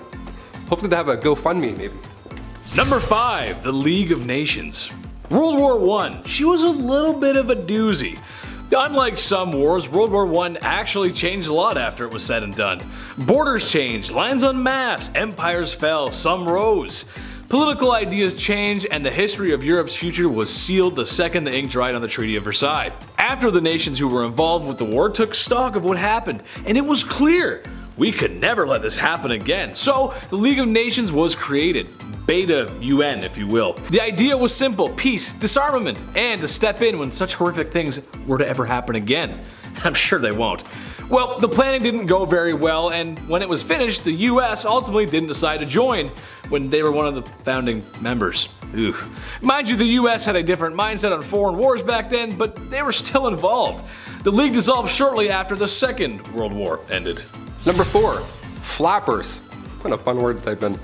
Hopefully they have a GoFundMe maybe. Number 5, the League of Nations. World War I, she was a little bit of a doozy. Unlike some wars, World War I actually changed a lot after it was said and done. Borders changed, lines on maps, empires fell, some rose. Political ideas changed, and the history of Europe's future was sealed the second the ink dried on the Treaty of Versailles. After the nations who were involved with the war took stock of what happened, and it was clear we could never let this happen again. So the League of Nations was created. Beta UN, if you will. The idea was simple: peace, disarmament, and to step in when such horrific things were to ever happen again. I'm sure they won't. Well, the planning didn't go very well, and when it was finished, the US ultimately didn't decide to join when they were one of the founding members. Ooh. Mind you, the US had a different mindset on foreign wars back then, but they were still involved. The League dissolved shortly after the Second World War ended. Number 4, flappers. What a fun word to type in.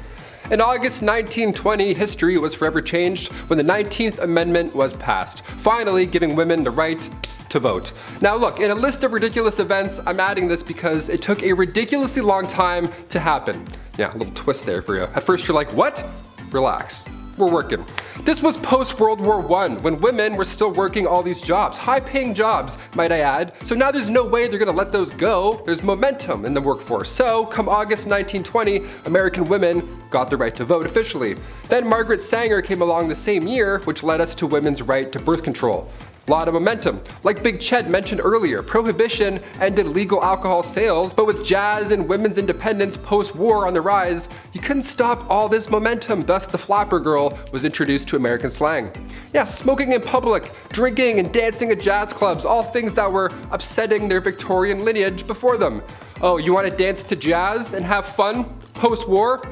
In August 1920, history was forever changed when the 19th Amendment was passed, finally giving women the right to vote. Now look, in a list of ridiculous events, I'm adding this because it took a ridiculously long time to happen. Yeah, a little twist there for you. At first you're like, what? Relax. We're working. This was post-World War I, when women were still working all these jobs, high-paying jobs, might I add. So now there's no way they're gonna let those go. There's momentum in the workforce. So come August 1920, American women got the right to vote officially. Then Margaret Sanger came along the same year, which led us to women's right to birth control. Lot of momentum. Like Big Ched mentioned earlier, Prohibition ended legal alcohol sales, but with jazz and women's independence post-war on the rise, you couldn't stop all this momentum. Thus, the flapper girl was introduced to American slang. Yeah, smoking in public, drinking and dancing at jazz clubs, all things that were upsetting their Victorian lineage before them. Oh, you want to dance to jazz and have fun post-war?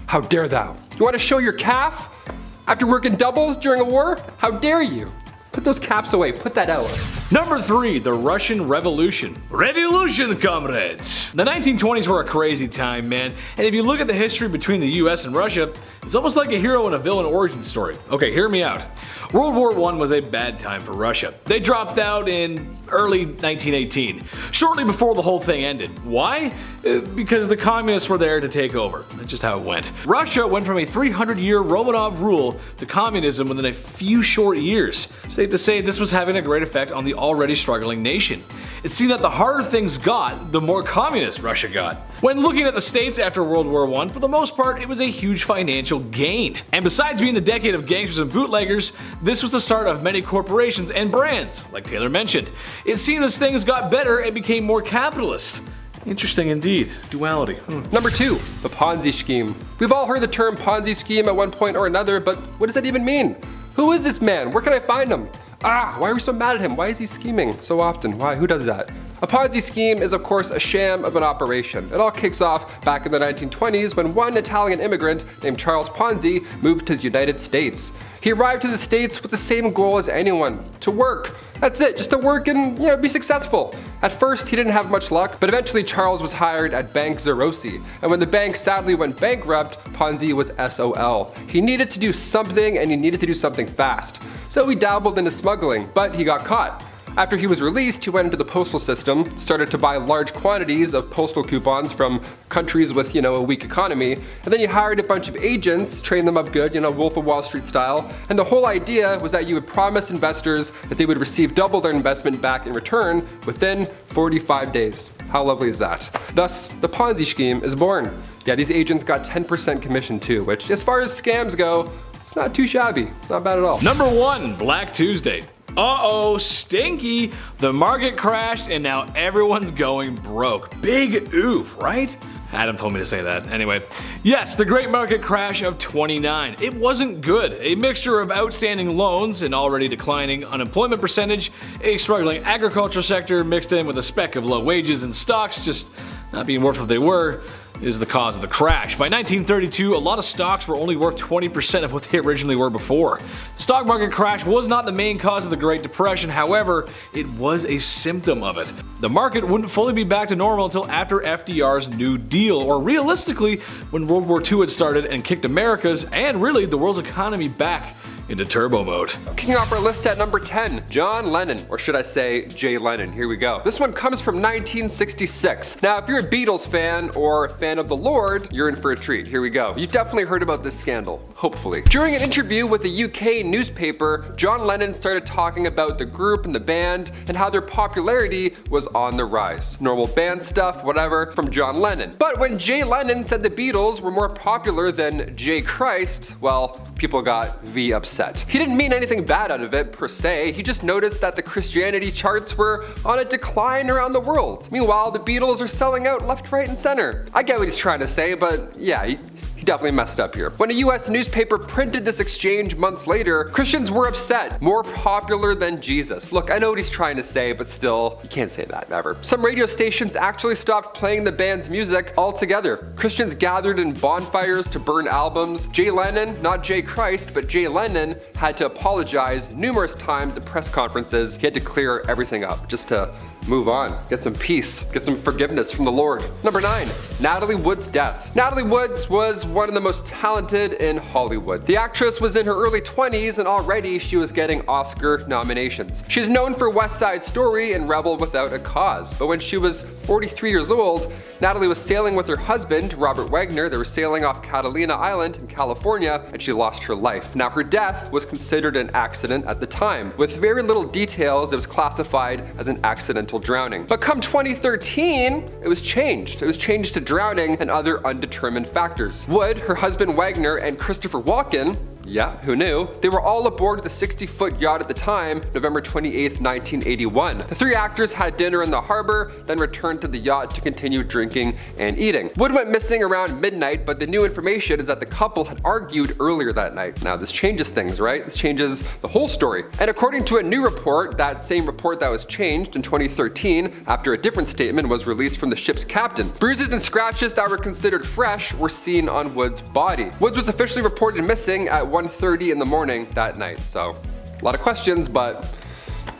How dare thou? You want to show your calf after working doubles during a war? How dare you? Put those caps away, put that out. Number 3, the Russian Revolution. Revolution, comrades! The 1920s were a crazy time, man, and if you look at the history between the US and Russia, it's almost like a hero and a villain origin story. Okay, hear me out. World War I was a bad time for Russia. They dropped out in early 1918, shortly before the whole thing ended. Why? Because the communists were there to take over. That's just how it went. Russia went from a 300-year Romanov rule to communism within a few short years. Safe to say this was having a great effect on the already struggling nation. It seemed that the harder things got, the more communist Russia got. When looking at the states after World War I, for the most part, it was a huge financial gain. And besides being the decade of gangsters and bootleggers, this was the start of many corporations and brands, like Taylor mentioned. It seemed as things got better and became more capitalist. Interesting indeed. Duality. Number 2, the Ponzi scheme. We've all heard the term Ponzi scheme at one point or another, but what does that even mean? Who is this man? Where can I find him? Why are we so mad at him? Why is he scheming so often? Why? Who does that? A Ponzi scheme is of course a sham of an operation. It all kicks off back in the 1920s when one Italian immigrant named Charles Ponzi moved to the United States. He arrived to the States with the same goal as anyone, to work. That's it, just to work and be successful. At first he didn't have much luck, but eventually Charles was hired at Bank Zerosi, and when the bank sadly went bankrupt, Ponzi was SOL. He needed to do something, and he needed to do something fast. So he dabbled into smuggling, but he got caught. After he was released, he went into the postal system, started to buy large quantities of postal coupons from countries with, a weak economy, and then he hired a bunch of agents, trained them up good, Wolf of Wall Street style, and the whole idea was that you would promise investors that they would receive double their investment back in return within 45 days. How lovely is that? Thus, the Ponzi scheme is born. Yeah, these agents got 10% commission too, which as far as scams go, it's not too shabby, not bad at all. Number 1, Black Tuesday. Uh-oh, stinky! The market crashed and now everyone's going broke. Big oof, right? Adam told me to say that. Anyway, yes, the great market crash of 29. It wasn't good. A mixture of outstanding loans, an already declining unemployment percentage, a struggling agriculture sector mixed in with a speck of low wages and stocks just not being worth what they were, is the cause of the crash. By 1932, a lot of stocks were only worth 20% of what they originally were before. The stock market crash was not the main cause of the Great Depression, however, it was a symptom of it. The market wouldn't fully be back to normal until after FDR's New Deal, or realistically, when World War II had started and kicked America's, and really the world's economy back into turbo mode. Kicking off our list at number 10, John Lennon, or should I say Jay Lennon. Here we go. This one comes from 1966. Now, if you're a Beatles fan or a fan of the Lord, you're in for a treat. Here we go. You've definitely heard about this scandal, hopefully. During an interview with a UK newspaper, John Lennon started talking about the group and the band and how their popularity was on the rise. Normal band stuff, whatever, from John Lennon. But when Jay Lennon said the Beatles were more popular than Jay Christ, well, people got upset. He didn't mean anything bad out of it per se, he just noticed that the Christianity charts were on a decline around the world. Meanwhile, the Beatles are selling out left, right, and center. I get what he's trying to say, but yeah, he definitely messed up here. When a US newspaper printed this exchange months later, Christians were upset. More popular than Jesus. Look, I know what he's trying to say, but still, you can't say that ever. Some radio stations actually stopped playing the band's music altogether. Christians gathered in bonfires to burn albums. Jay Lennon, not Jay Christ, but Jay Lennon, had to apologize numerous times at press conferences. He had to clear everything up just to move on, get some peace, get some forgiveness from the Lord. Number 9, Natalie Wood's death. Natalie Wood was one of the most talented in Hollywood. The actress was in her early 20s and already she was getting Oscar nominations. She's known for West Side Story and Rebel Without a Cause, but when she was 43 years old, Natalie was sailing with her husband, Robert Wagner. They were sailing off Catalina Island in California, and she lost her life. Now, her death was considered an accident at the time. With very little details, it was classified as an accidental drowning. But come 2013, it was changed. It was changed to drowning and other undetermined factors. Wood, her husband Wagner, and Christopher Walken, yeah, who knew? They were all aboard the 60-foot yacht at the time, November 28th, 1981. The three actors had dinner in the harbor, then returned to the yacht to continue drinking and eating. Wood went missing around midnight, but the new information is that the couple had argued earlier that night. Now, this changes things, right? This changes the whole story. And according to a new report, that same report that was changed in 2013 after a different statement was released from the ship's captain, bruises and scratches that were considered fresh were seen on Wood's body. Wood was officially reported missing at 1:30 in the morning that night. So, a lot of questions, but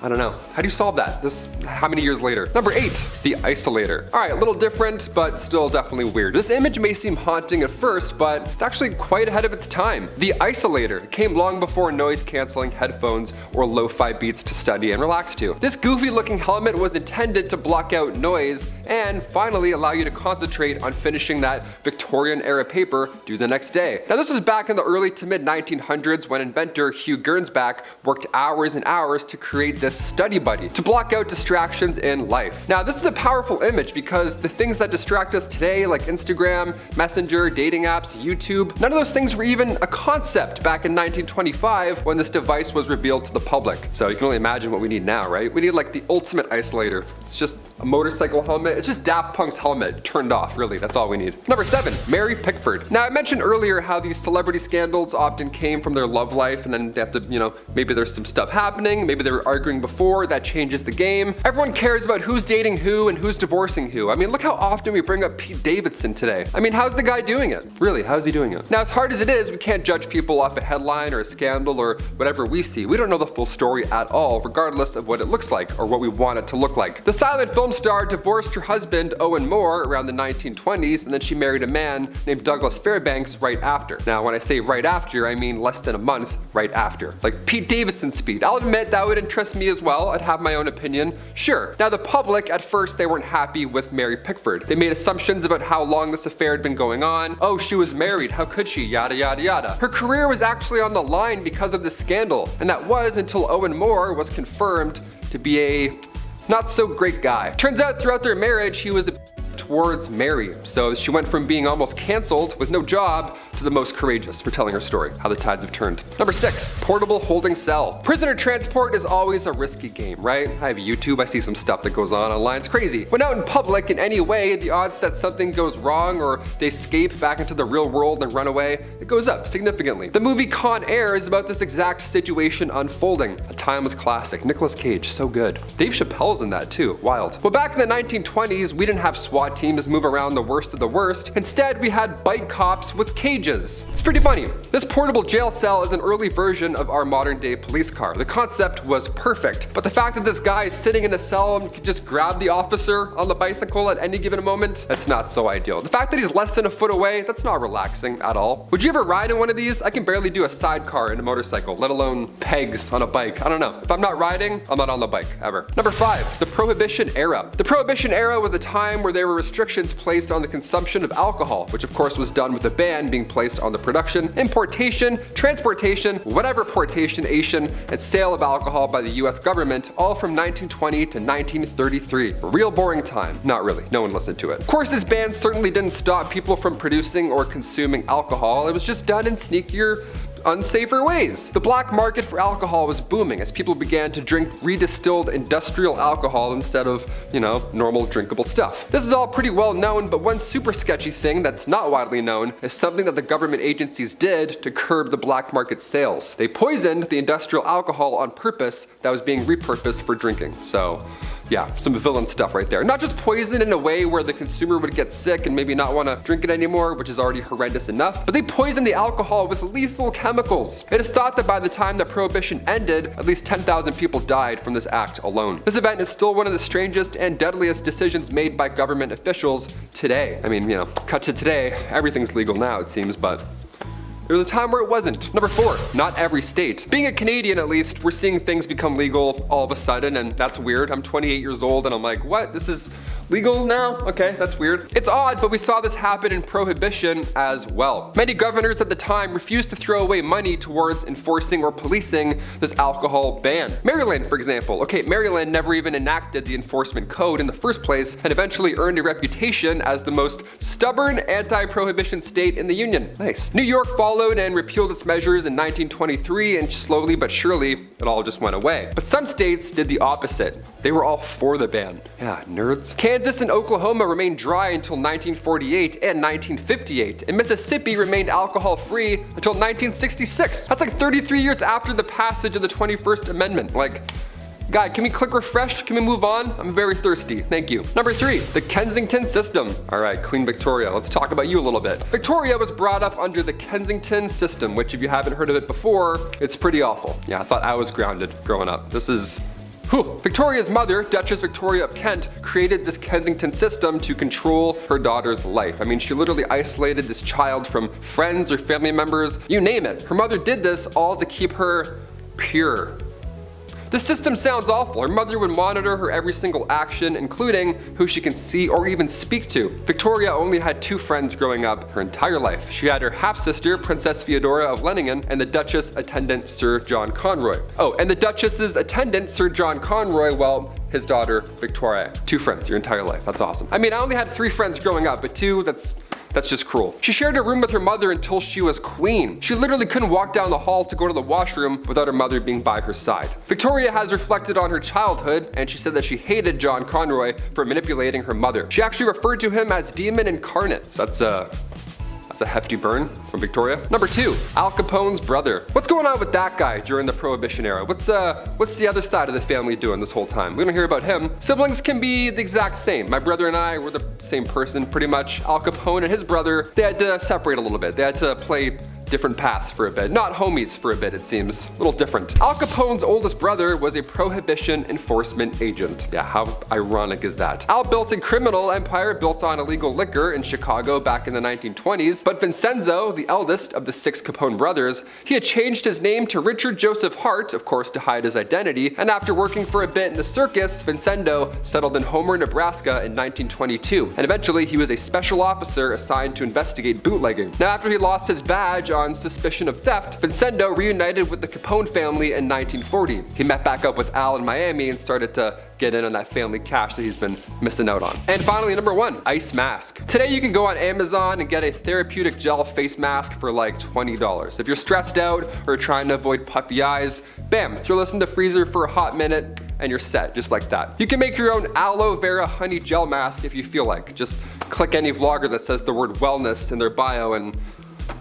I don't know. How do you solve that? How many years later? Number 8, the isolator. Alright, a little different, but still definitely weird. This image may seem haunting at first, but it's actually quite ahead of its time. The isolator came long before noise-canceling headphones or lo-fi beats to study and relax to. This goofy-looking helmet was intended to block out noise and finally allow you to concentrate on finishing that Victorian-era paper due the next day. Now, this was back in the early to mid-1900s when inventor Hugh Gernsback worked hours and hours to create this study buddy to block out distractions in life. Now, this is a powerful image because the things that distract us today, like Instagram, Messenger, dating apps, YouTube, none of those things were even a concept back in 1925 when this device was revealed to the public. So you can only imagine what we need now, right? We need like the ultimate isolator. It's just a motorcycle helmet. It's just Daft Punk's helmet turned off, really. That's all we need. Number 7, Mary Pickford. Now, I mentioned earlier how these celebrity scandals often came from their love life and then they have to, maybe there's some stuff happening, maybe they were arguing before, that changes the game. Everyone cares about who's dating who and who's divorcing who. I mean, look how often we bring up Pete Davidson today. I mean, how's the guy doing it? Really, how's he doing it? Now, as hard as it is, we can't judge people off a headline or a scandal or whatever we see. We don't know the full story at all, regardless of what it looks like or what we want it to look like. The silent film star divorced her husband, Owen Moore, around the 1920s, and then she married a man named Douglas Fairbanks right after. Now, when I say right after, I mean less than a month right after. Like Pete Davidson's speed. I'll admit that would interest me as well. I'd have my own opinion, sure. Now, the public, at first, they weren't happy with Mary Pickford. They made assumptions about how long this affair had been going on. Oh, she was married, how could she, yada yada yada. Her career was actually on the line because of this scandal, and that was until Owen Moore was confirmed to be a not so great guy. Turns out throughout their marriage, he was a towards Mary. So she went from being almost canceled with no job to the most courageous for telling her story, how the tides have turned. Number 6, portable holding cell. Prisoner transport is always a risky game, right? I have YouTube, I see some stuff that goes on online, it's crazy. When out in public in any way, the odds that something goes wrong or they escape back into the real world and run away, it goes up significantly. The movie Con Air is about this exact situation unfolding. A timeless classic. Nicolas Cage, so good. Dave Chappelle's in that too, wild. Well, back in the 1920s, we didn't have SWAT teams move around the worst of the worst. Instead, we had bike cops with cages. It's pretty funny. This portable jail cell is an early version of our modern day police car. The concept was perfect, but the fact that this guy is sitting in a cell and could just grab the officer on the bicycle at any given moment, that's not so ideal. The fact that he's less than a foot away, that's not relaxing at all. Would you ever ride in one of these? I can barely do a sidecar in a motorcycle, let alone pegs on a bike. I don't know. If I'm not riding, I'm not on the bike, ever. Number 5, the Prohibition era. The Prohibition era was a time where there were restrictions placed on the consumption of alcohol, which of course was done with a ban being placed on the production, importation, transportation, whatever portation, and sale of alcohol by the US government, all from 1920 to 1933. A real boring time. Not really, no one listened to it. Of course, this ban certainly didn't stop people from producing or consuming alcohol, it was just done in sneakier, unsafer ways. The black market for alcohol was booming as people began to drink redistilled industrial alcohol instead of, normal drinkable stuff. This is all pretty well known, but one super sketchy thing that's not widely known is something that the government agencies did to curb the black market sales. They poisoned the industrial alcohol on purpose that was being repurposed for drinking. So yeah, some villain stuff right there. Not just poison in a way where the consumer would get sick and maybe not want to drink it anymore, which is already horrendous enough, but they poisoned the alcohol with lethal chemicals. It is thought that by the time that Prohibition ended, at least 10,000 people died from this act alone. This event is still one of the strangest and deadliest decisions made by government officials today. I mean, cut to today, everything's legal now it seems, but there was a time where it wasn't. Number 4, not every state. Being a Canadian at least, we're seeing things become legal all of a sudden, and that's weird. I'm 28 years old and I'm like, what? This is legal now? Okay, that's weird. It's odd, but we saw this happen in Prohibition as well. Many governors at the time refused to throw away money towards enforcing or policing this alcohol ban. Maryland, for example. Okay, Maryland never even enacted the enforcement code in the first place and eventually earned a reputation as the most stubborn anti-prohibition state in the Union. Nice. New York followed and repealed its measures in 1923, and slowly but surely, it all just went away. But some states did the opposite. They were all for the ban. Yeah, nerds. Kansas and Oklahoma remained dry until 1948 and 1958, and Mississippi remained alcohol-free until 1966. That's like 33 years after the passage of the 21st Amendment. Like, guy, can we click refresh? Can we move on? I'm very thirsty. Thank you. Number 3, the Kensington System. All right, Queen Victoria. Let's talk about you a little bit. Victoria was brought up under the Kensington System, which if you haven't heard of it before, it's pretty awful. Yeah, I thought I was grounded growing up. This is Victoria's mother, Duchess Victoria of Kent, created this Kensington System to control her daughter's life. I mean, she literally isolated this child from friends or family members, you name it. Her mother did this all to keep her pure. The system sounds awful. Her mother would monitor her every single action, including who she can see or even speak to. Victoria only had 2 friends growing up her entire life. She had her half-sister, Princess Feodora of Leiningen, and the Duchess attendant, Sir John Conroy. Oh, and the Duchess's attendant, Sir John Conroy, well, his daughter, Victoria. 2 friends your entire life. That's awesome. I mean, I only had 3 friends growing up, but 2, that's just cruel. She shared a room with her mother until she was queen. She literally couldn't walk down the hall to go to the washroom without her mother being by her side. Victoria has reflected on her childhood, and she said that she hated John Conroy for manipulating her mother. She actually referred to him as demon incarnate. That's a hefty burn from Victoria. Number 2, Al Capone's brother. What's going on with that guy during the Prohibition era? What's the other side of the family doing this whole time? We don't hear about him. Siblings can be the exact same. My brother and I were the same person pretty much. Al Capone and his brother, they had to separate a little bit. They had to play different paths for a bit. Not homies for a bit, it seems. A little different. Al Capone's oldest brother was a Prohibition enforcement agent. Yeah, how ironic is that? Al built a criminal empire built on illegal liquor in Chicago back in the 1920s, but Vincenzo, the eldest of the 6 Capone brothers, he had changed his name to Richard Joseph Hart, of course to hide his identity, and after working for a bit in the circus, Vincenzo settled in Homer, Nebraska in 1922, and eventually he was a special officer assigned to investigate bootlegging. Now after he lost his badge on suspicion of theft, Vincenzo reunited with the Capone family in 1940. He met back up with Al in Miami and started to get in on that family cash that he's been missing out on. And finally, number 1, ice mask. Today you can go on Amazon and get a therapeutic gel face mask for like $20. If you're stressed out or trying to avoid puffy eyes, bam, throw this in the freezer for a hot minute and you're set, just like that. You can make your own aloe vera honey gel mask if you feel like. Just click any vlogger that says the word wellness in their bio and,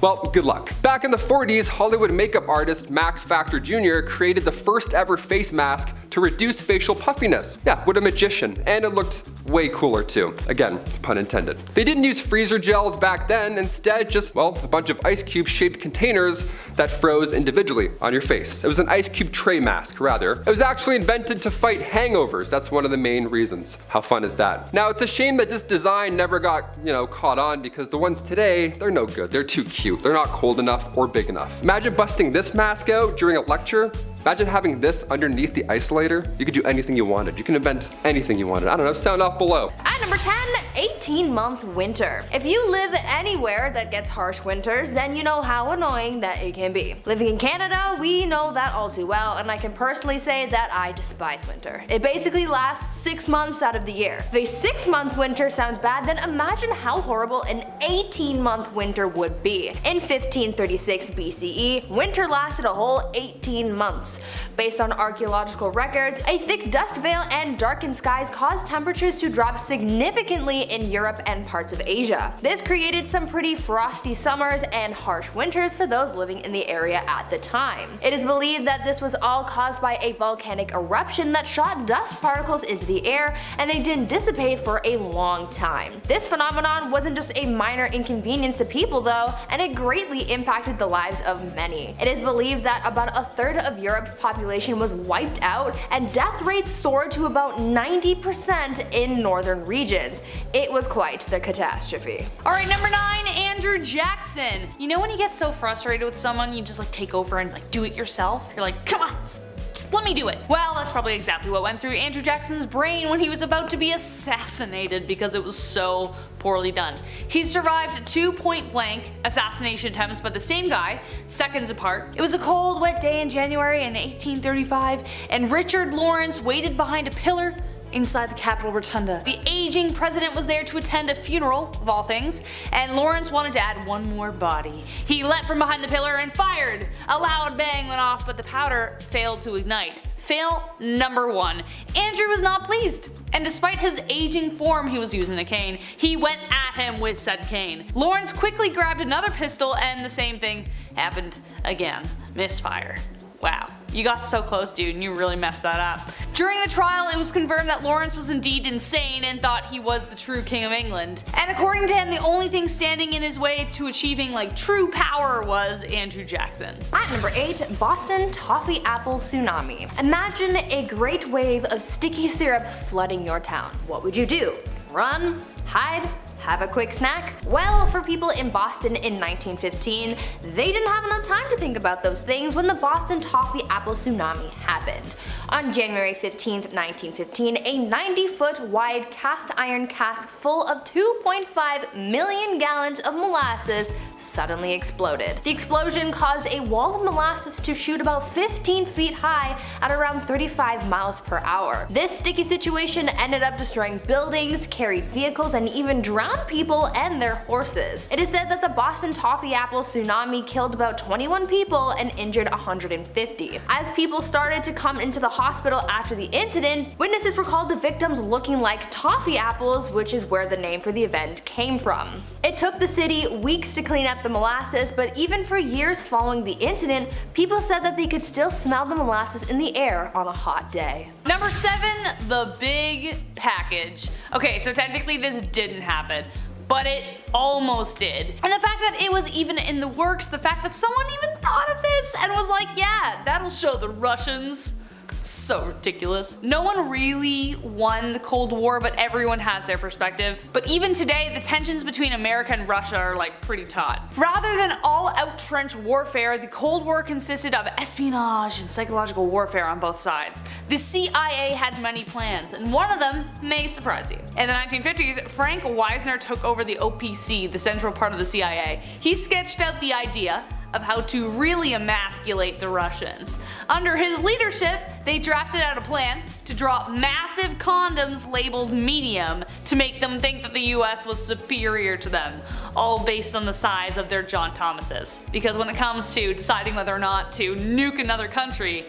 well, good luck. Back in the 40s, Hollywood makeup artist Max Factor Jr. created the first ever face mask to reduce facial puffiness. Yeah, what a magician. And it looked way cooler too. Again, pun intended. They didn't use freezer gels back then, instead just, well, a bunch of ice cube shaped containers that froze individually on your face. It was an ice cube tray mask, rather. It was actually invented to fight hangovers. That's one of the main reasons. How fun is that? Now, it's a shame that this design never got, caught on, because the ones today, they're no good. They're too cute. They're not cold enough or big enough. Imagine busting this mask out during a lecture. Imagine having this underneath the isolator. You could do anything you wanted. You can invent anything you wanted. I don't know, sound off below. At number 10, 18-month winter. If you live anywhere that gets harsh winters, then you know how annoying that it can be. Living in Canada, we know that all too well, and I can personally say that I despise winter. It basically lasts 6 months out of the year. If a 6-month winter sounds bad, then imagine how horrible an 18-month winter would be. In 1536 BCE, winter lasted a whole 18 months. Based on archaeological records, a thick dust veil and darkened skies caused temperatures to drop significantly in Europe and parts of Asia. This created some pretty frosty summers and harsh winters for those living in the area at the time. It is believed that this was all caused by a volcanic eruption that shot dust particles into the air, and they didn't dissipate for a long time. This phenomenon wasn't just a minor inconvenience to people though, and it greatly impacted the lives of many. It is believed that about a third of Europe's population was wiped out, and death rates soared to about 90% in northern regions. It was quite the catastrophe. Alright, number 9, Andrew Jackson. You know when you get so frustrated with someone, you just take over and do it yourself? You're like, come on, just let me do it. Well, that's probably exactly what went through Andrew Jackson's brain when he was about to be assassinated because it was so poorly done. He survived 2 point-blank assassination attempts by the same guy, seconds apart. It was a cold, wet day in January in 1835, and Richard Lawrence waited behind a pillar inside the Capitol Rotunda. The aging president was there to attend a funeral, of all things, and Lawrence wanted to add one more body. He leapt from behind the pillar and fired. A loud bang went off, but the powder failed to ignite. Fail number 1. Andrew was not pleased, and despite his aging form, he was using a cane. He went at him with said cane. Lawrence quickly grabbed another pistol, and the same thing happened again. Misfire. Wow, you got so close, dude, and you really messed that up. During the trial, it was confirmed that Lawrence was indeed insane and thought he was the true King of England. And according to him, the only thing standing in his way to achieving true power was Andrew Jackson. At number 8, Boston Toffee Apple Tsunami. Imagine a great wave of sticky syrup flooding your town. What would you do? Run? Hide? Have a quick snack? Well, for people in Boston in 1915, they didn't have enough time to think about those things when the Boston Toffee Apple Tsunami happened. On January 15, 1915, a 90-foot wide cast iron cask full of 2.5 million gallons of molasses suddenly exploded. The explosion caused a wall of molasses to shoot about 15 feet high at around 35 miles per hour. This sticky situation ended up destroying buildings, carried vehicles, and even drowned people and their horses. It is said that the Boston Toffee Apple Tsunami killed about 21 people and injured 150. As people started to come into the hospital after the incident, witnesses recalled the victims looking like toffee apples, which is where the name for the event came from. It took the city weeks to clean up the molasses, but even for years following the incident, people said that they could still smell the molasses in the air on a hot day. Number 7, the big package. Okay, so technically this didn't happen, but it almost did. And the fact that it was even in the works, the fact that someone even thought of this and was like, yeah, that'll show the Russians. So ridiculous. No one really won the Cold War, but everyone has their perspective. But even today, the tensions between America and Russia are pretty taut. Rather than all-out trench warfare, the Cold War consisted of espionage and psychological warfare on both sides. The CIA had many plans, and one of them may surprise you. In the 1950s, Frank Wisner took over the OPC, the central part of the CIA. He sketched out the idea of how to really emasculate the Russians. Under his leadership, they drafted out a plan to drop massive condoms labeled medium to make them think that the US was superior to them, all based on the size of their John Thomases. Because when it comes to deciding whether or not to nuke another country,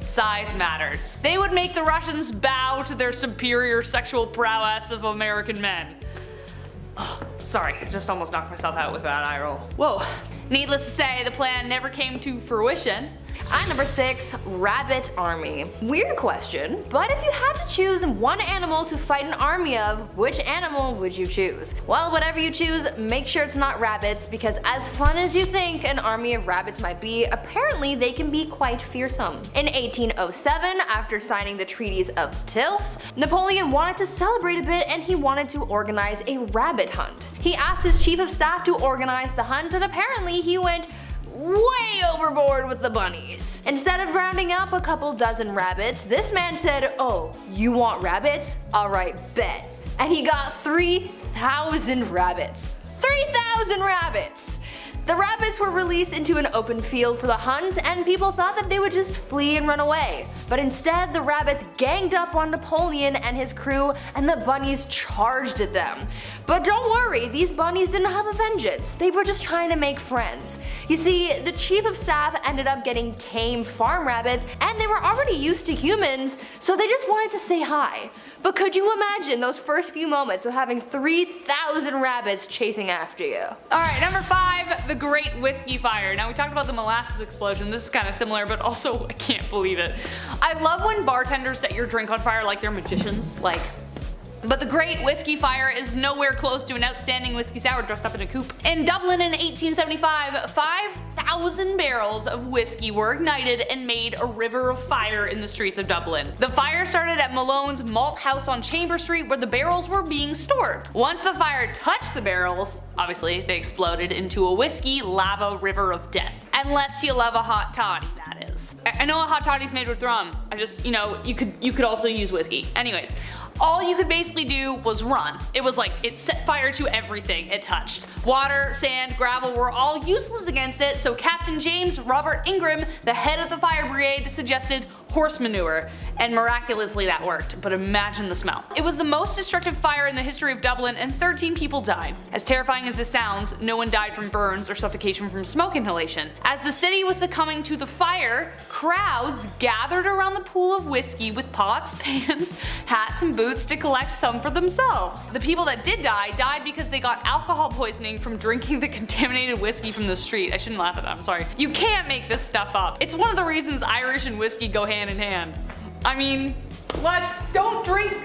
size matters. They would make the Russians bow to their superior sexual prowess of American men. Oh, sorry, I just almost knocked myself out with that eye roll. Whoa. Needless to say, the plan never came to fruition. At number 6, rabbit army. Weird question, but if you had to choose one animal to fight an army of, which animal would you choose? Well, whatever you choose, make sure it's not rabbits, because as fun as you think an army of rabbits might be, apparently they can be quite fearsome. In 1807, after signing the treaties of Tilsit, Napoleon wanted to celebrate a bit and he wanted to organize a rabbit hunt. He asked his chief of staff to organize the hunt, and apparently he went way overboard with the bunnies. Instead of rounding up a couple dozen rabbits, this man said, "Oh, you want rabbits? Alright, bet." And he got 3,000 rabbits. 3,000 rabbits! The rabbits were released into an open field for the hunt, and people thought that they would just flee and run away. But instead, the rabbits ganged up on Napoleon and his crew, and the bunnies charged at them. But don't worry, these bunnies didn't have a vengeance. They were just trying to make friends. You see, the chief of staff ended up getting tame farm rabbits, and they were already used to humans, so they just wanted to say hi. But could you imagine those first few moments of having 3,000 rabbits chasing after you? Alright, number 5, the Great Whiskey Fire. Now we talked about the molasses explosion, this is kind of similar, but also I can't believe it. I love when bartenders set your drink on fire like they're magicians, but the Great Whiskey Fire is nowhere close to an outstanding whiskey sour dressed up in a coupe. In Dublin in 1875, 5,000 barrels of whiskey were ignited and made a river of fire in the streets of Dublin. The fire started at Malone's Malt House on Chamber Street, where the barrels were being stored. Once the fire touched the barrels, obviously they exploded into a whiskey lava river of death. Unless you love a hot toddy, that is. I know a hot toddy's made with rum. You could also use whiskey. Anyways, all you could basically do was run. It was like, it set fire to everything it touched. Water, sand, gravel were all useless against it, so Captain James Robert Ingram, the head of the fire brigade, suggested horse manure, and miraculously that worked, but imagine the smell. It was the most destructive fire in the history of Dublin, and 13 people died. As terrifying as this sounds, no one died from burns or suffocation from smoke inhalation. As the city was succumbing to the fire, crowds gathered around the pool of whiskey with pots, pans, hats, and boots to collect some for themselves. The people that did die died because they got alcohol poisoning from drinking the contaminated whiskey from the street. I shouldn't laugh at that, I'm sorry. You can't make this stuff up. It's one of the reasons Irish and whiskey go hand in hand. I mean, what? Don't drink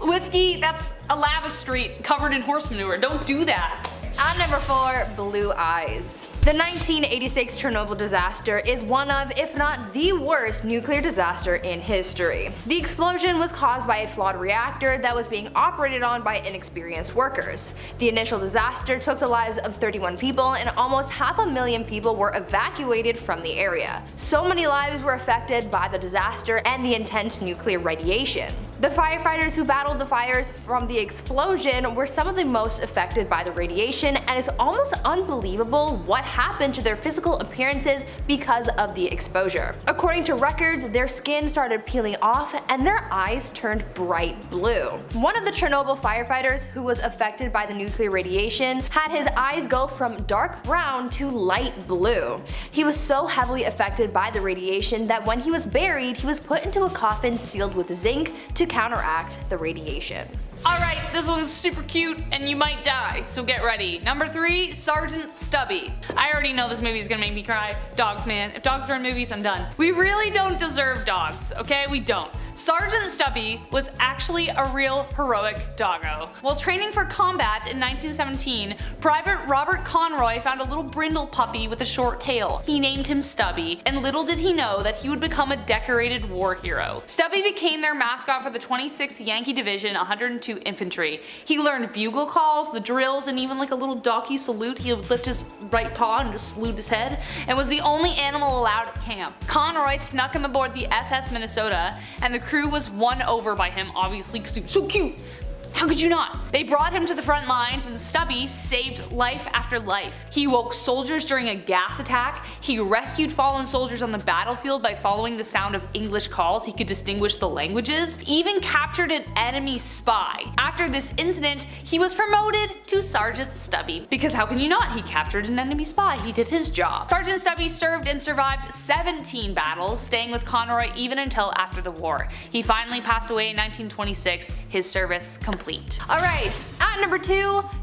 whiskey that's a lava street covered in horse manure. Don't do that. At number 4, blue eyes. The 1986 Chernobyl disaster is one of, if not the worst, nuclear disaster in history. The explosion was caused by a flawed reactor that was being operated on by inexperienced workers. The initial disaster took the lives of 31 people, and almost 500,000 people were evacuated from the area. So many lives were affected by the disaster and the intense nuclear radiation. The firefighters who battled the fires from the explosion were some of the most affected by the radiation, and it's almost unbelievable what happened to their physical appearances because of the exposure. According to records, their skin started peeling off and their eyes turned bright blue. One of the Chernobyl firefighters who was affected by the nuclear radiation had his eyes go from dark brown to light blue. He was so heavily affected by the radiation that when he was buried, he was put into a coffin sealed with zinc to counteract the radiation. Alright, this one's super cute and you might die, so get ready. Number 3, Sergeant Stubby. I already know this movie is gonna make me cry. Dogs, man. If dogs are in movies, I'm done. We really don't deserve dogs, okay? We don't. Sergeant Stubby was actually a real heroic doggo. While training for combat in 1917, Private Robert Conroy found a little brindle puppy with a short tail. He named him Stubby, and little did he know that he would become a decorated war hero. Stubby became their mascot for the 26th Yankee Division 102 Infantry. He learned bugle calls, the drills, and even like a little doggy salute. He would lift his right paw and just salute his head, and was the only animal allowed at camp. Conroy snuck him aboard the SS Minnesota, and the crew was won over by him, obviously because he was so cute. How could you not? They brought him to the front lines and Stubby saved life after life. He woke soldiers during a gas attack, he rescued fallen soldiers on the battlefield by following the sound of English calls he could distinguish the languages, even captured an enemy spy. After this incident, he was promoted to Sergeant Stubby. Because how can you not? He captured an enemy spy, he did his job. Sergeant Stubby served and survived 17 battles, staying with Conroy even until after the war. He finally passed away in 1926, his service complete. Alright, at number 2,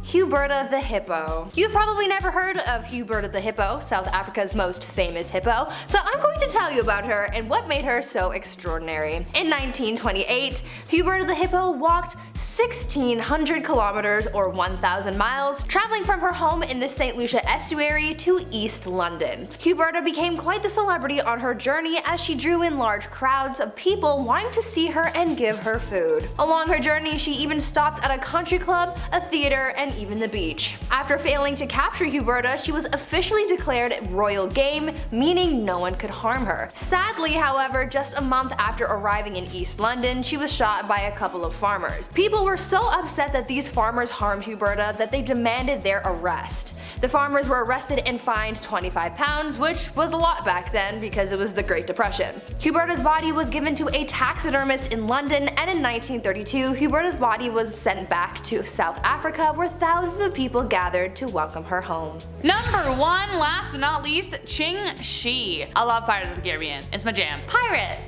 Huberta the Hippo. You've probably never heard of Huberta the Hippo, South Africa's most famous hippo, so I'm going to tell you about her and what made her so extraordinary. In 1928, Huberta the Hippo walked 1,600 kilometers or 1,000 miles, traveling from her home in the St. Lucia estuary to East London. Huberta became quite the celebrity on her journey as she drew in large crowds of people wanting to see her and give her food. Along her journey, she even stopped at a country club, a theater, and even the beach. After failing to capture Huberta, she was officially declared royal game, meaning no one could harm her. Sadly, however, just a month after arriving in East London, she was shot by a couple of farmers. People were so upset that these farmers harmed Huberta that they demanded their arrest. The farmers were arrested and fined £25, which was a lot back then because it was the Great Depression. Huberta's body was given to a taxidermist in London, and in 1932, Huberta's body was sent back to South Africa, where thousands of people gathered to welcome her home. Number 1, last but not least, Ching Shi. I love Pirates of the Caribbean, it's my jam. Pirate!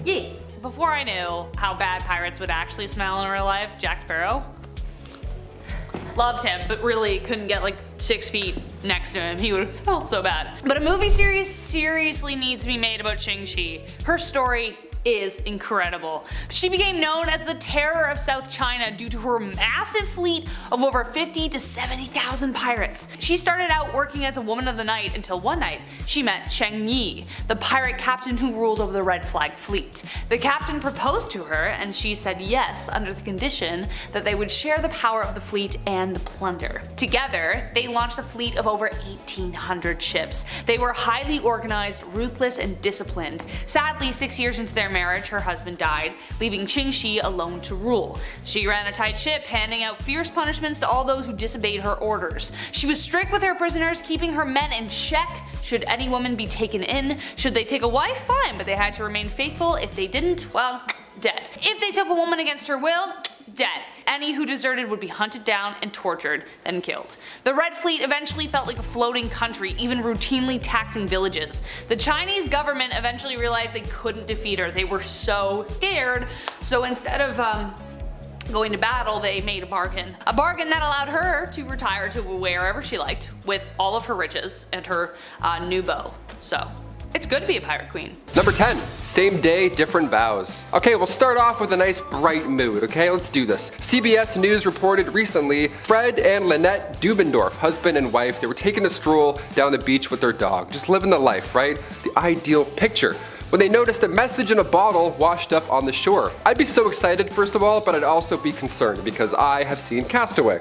Yay! Before I knew how bad pirates would actually smell in real life, Jack Sparrow. Loved him, but really couldn't get like 6 feet next to him. He would have smelled so bad. But a movie series seriously needs to be made about Ching Shi. Her story is incredible. She became known as the terror of South China due to her massive fleet of over 50 to 70,000 pirates. She started out working as a woman of the night until one night she met Cheng Yi, the pirate captain who ruled over the Red Flag fleet. The captain proposed to her and she said yes under the condition that they would share the power of the fleet and the plunder. Together, they launched a fleet of over 1,800 ships. They were highly organized, ruthless, and disciplined. Sadly, 6 years into their marriage, her husband died, leaving Ching Shi alone to rule. She ran a tight ship, handing out fierce punishments to all those who disobeyed her orders. She was strict with her prisoners, keeping her men in check. Should any woman be taken in, should they take a wife, fine, but they had to remain faithful. If they didn't, well, dead. If they took a woman against her will, dead. Any who deserted would be hunted down and tortured, then killed. The Red Fleet eventually felt like a floating country, even routinely taxing villages. The Chinese government eventually realized they couldn't defeat her. They were so scared, so instead of going to battle, they made a bargain. A bargain that allowed her to retire to wherever she liked with all of her riches and her new bow. So it's good to be a pirate queen. Number 10, same day, different vows. Okay, we'll start off with a nice bright mood, okay? Let's do this. CBS News reported recently Fred and Lynette Dubendorf, husband and wife, they were taking a stroll down the beach with their dog, just living the life, right? The ideal picture. When they noticed a message in a bottle washed up on the shore. I'd be so excited, first of all, but I'd also be concerned because I have seen Castaway.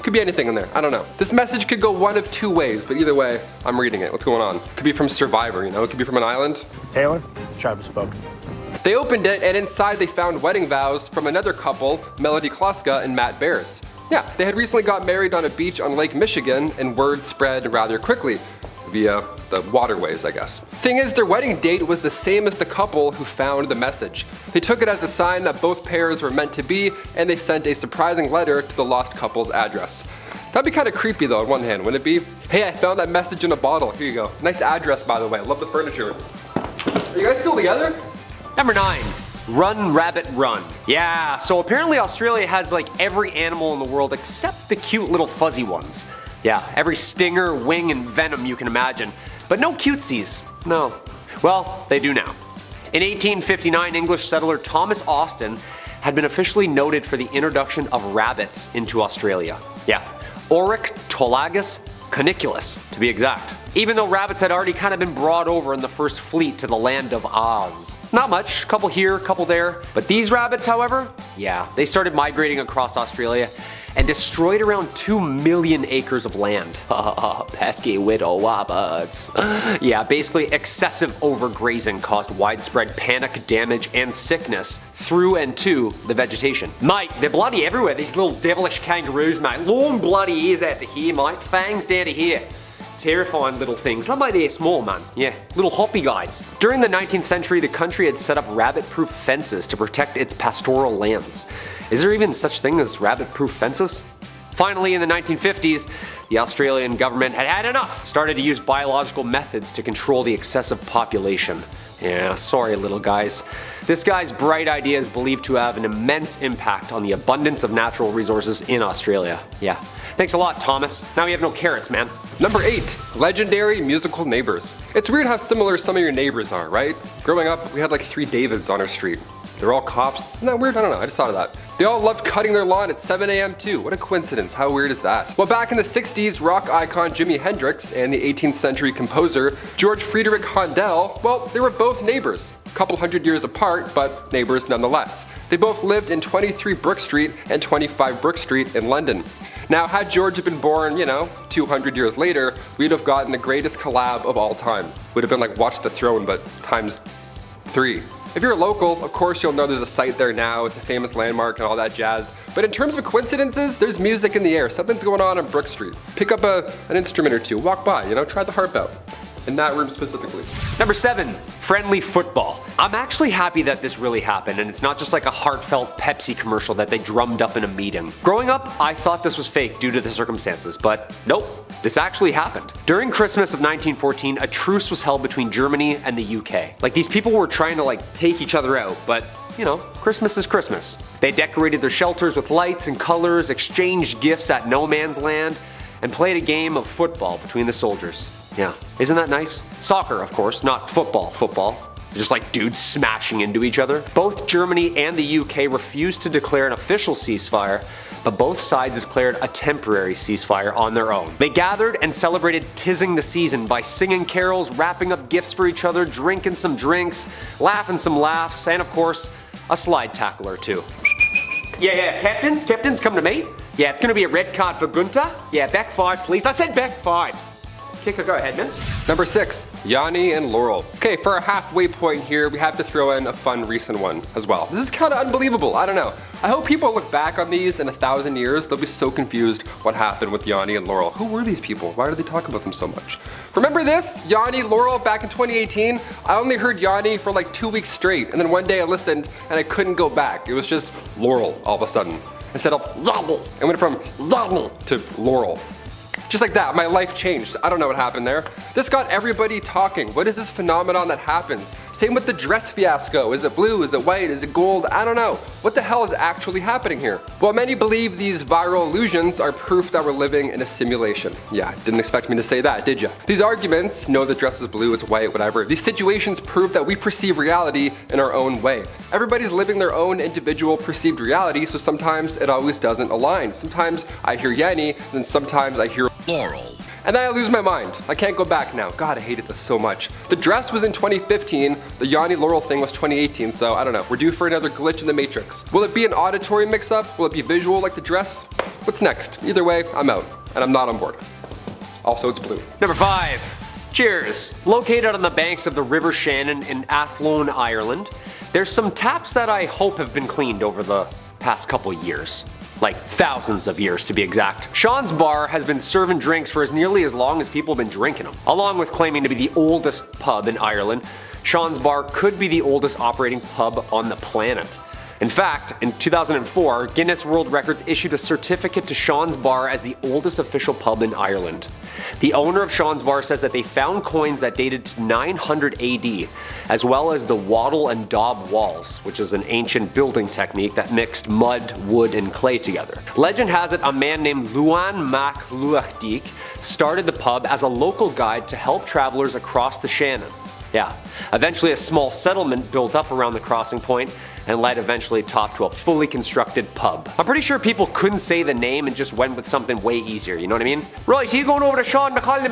Could be anything in there, I don't know. This message could go one of two ways, but either way, I'm reading it. What's going on? Could be from Survivor, you know? It could be from an island. Taylor, Travis spoke. They opened it, and inside they found wedding vows from another couple, Melody Kloska and Matt Bears. Yeah, they had recently got married on a beach on Lake Michigan, and word spread rather quickly. Via the waterways, I guess. Thing is, their wedding date was the same as the couple who found the message. They took it as a sign that both pairs were meant to be, and they sent a surprising letter to the lost couple's address. That'd be kind of creepy though on one hand, wouldn't it be? Hey, I found that message in a bottle. Here you go. Nice address, by the way. Love the furniture. Are you guys still together? Number 9. Run, rabbit, run. Yeah, so apparently Australia has like every animal in the world except the cute little fuzzy ones. Yeah, every stinger, wing, and venom you can imagine. But no cutesies. No. Well, they do now. In 1859, English settler Thomas Austin had been officially noted for the introduction of rabbits into Australia. Yeah, Oryctolagus caniculus, to be exact. Even though rabbits had already kind of been brought over in the first fleet to the land of Oz. Not much, couple here, couple there. But these rabbits, however, yeah, they started migrating across Australia. and destroyed around 2 million acres of land. Pesky widow wabbits. Yeah, basically excessive overgrazing caused widespread panic, damage, and sickness through and to the vegetation. Mate, they're bloody everywhere, these little devilish kangaroos, mate. Long bloody ears out to here, mate. Fangs down to here. Terrifying little things. Not like they're small, man. Yeah, little hoppy guys. During the 19th century, the country had set up rabbit-proof fences to protect its pastoral lands. Is there even such thing as rabbit-proof fences? Finally, in the 1950s, the Australian government had had enough. Started to use biological methods to control the excessive population. Yeah, sorry little guys. This guy's bright idea is believed to have an immense impact on the abundance of natural resources in Australia. Yeah. Thanks a lot, Thomas. Now we have no carrots, man. Number 8. Legendary musical neighbors. It's weird how similar some of your neighbors are, right? Growing up, we had like 3 Davids on our street. They're all cops. Isn't that weird? I don't know, I just thought of that. They all loved cutting their lawn at 7 a.m. too. What a coincidence, how weird is that? Well, back in the 60s, rock icon Jimi Hendrix and the 18th century composer George Friedrich Handel, well, they were both neighbors. A couple hundred years apart, but neighbors nonetheless. They both lived in 23 Brook Street and 25 Brook Street in London. Now, had George been born, 200 years later, we'd have gotten the greatest collab of all time. Would have been like Watch the Throne, but times 3. If you're local, of course you'll know there's a site there now, it's a famous landmark and all that jazz. But in terms of coincidences, there's music in the air. Something's going on Brook Street. Pick up an instrument or two, walk by, try the harp out. In that room specifically. Number 7. Friendly football. I'm actually happy that this really happened and it's not just like a heartfelt Pepsi commercial that they drummed up in a meeting. Growing up, I thought this was fake due to the circumstances, but nope, this actually happened. During Christmas of 1914, a truce was held between Germany and the UK. Like these people were trying to take each other out, but Christmas is Christmas. They decorated their shelters with lights and colors, exchanged gifts at no man's land, and played a game of football between the soldiers. Yeah, isn't that nice? Soccer, of course, not football. Just like dudes smashing into each other. Both Germany and the UK refused to declare an official ceasefire, but both sides declared a temporary ceasefire on their own. They gathered and celebrated "'Tising the Season" by singing carols, wrapping up gifts for each other, drinking some drinks, laughing some laughs, and of course, a slide tackle or two. Yeah, captains, come to me. Yeah, it's gonna be a red card for Gunter. Yeah, back 5 please. I said back 5. Kicker, go ahead, man. Number 6. Yanny and Laurel. Okay, for our halfway point here, we have to throw in a fun recent one as well. This is kind of unbelievable, I don't know. I hope people look back on these in 1,000 years, they'll be so confused what happened with Yanny and Laurel. Who were these people? Why do they talk about them so much? Remember this? Yanny, Laurel, back in 2018? I only heard Yanny for like 2 weeks straight, and then one day I listened and I couldn't go back. It was just Laurel all of a sudden. Instead of Yanny, it went from Yanny to Laurel. Just like that, my life changed. I don't know what happened there. This got everybody talking. What is this phenomenon that happens? Same with the dress fiasco. Is it blue? Is it white? Is it gold? I don't know. What the hell is actually happening here? Well, many believe these viral illusions are proof that we're living in a simulation. Yeah, didn't expect me to say that, did ya? These arguments, no, the dress is blue, it's white, whatever. These situations prove that we perceive reality in our own way. Everybody's living their own individual perceived reality, so sometimes it always doesn't align. Sometimes I hear Yanny, then sometimes I hear Laurel. And then I lose my mind. I can't go back now. God, I hated this so much. The dress was in 2015, the Yanny Laurel thing was 2018, so I don't know. We're due for another glitch in the Matrix. Will it be an auditory mix-up? Will it be visual like the dress? What's next? Either way, I'm out, and I'm not on board. Also, it's blue. Number 5. Cheers. Located on the banks of the River Shannon in Athlone, Ireland, there's some taps that I hope have been cleaned over the past couple years. Like thousands of years to be exact. Sean's Bar has been serving drinks for as nearly as long as people have been drinking them. Along with claiming to be the oldest pub in Ireland, Sean's Bar could be the oldest operating pub on the planet. In fact, in 2004, Guinness World Records issued a certificate to Sean's Bar as the oldest official pub in Ireland. The owner of Sean's Bar says that they found coins that dated to 900 AD, as well as the wattle and daub walls, which is an ancient building technique that mixed mud, wood, and clay together. Legend has it a man named Luan Mac Luachdic started the pub as a local guide to help travelers across the Shannon. Yeah, eventually a small settlement built up around the crossing point and led eventually top to a fully constructed pub. I'm pretty sure people couldn't say the name and just went with something way easier, you know what I mean? Right, are you going over to Sean McCall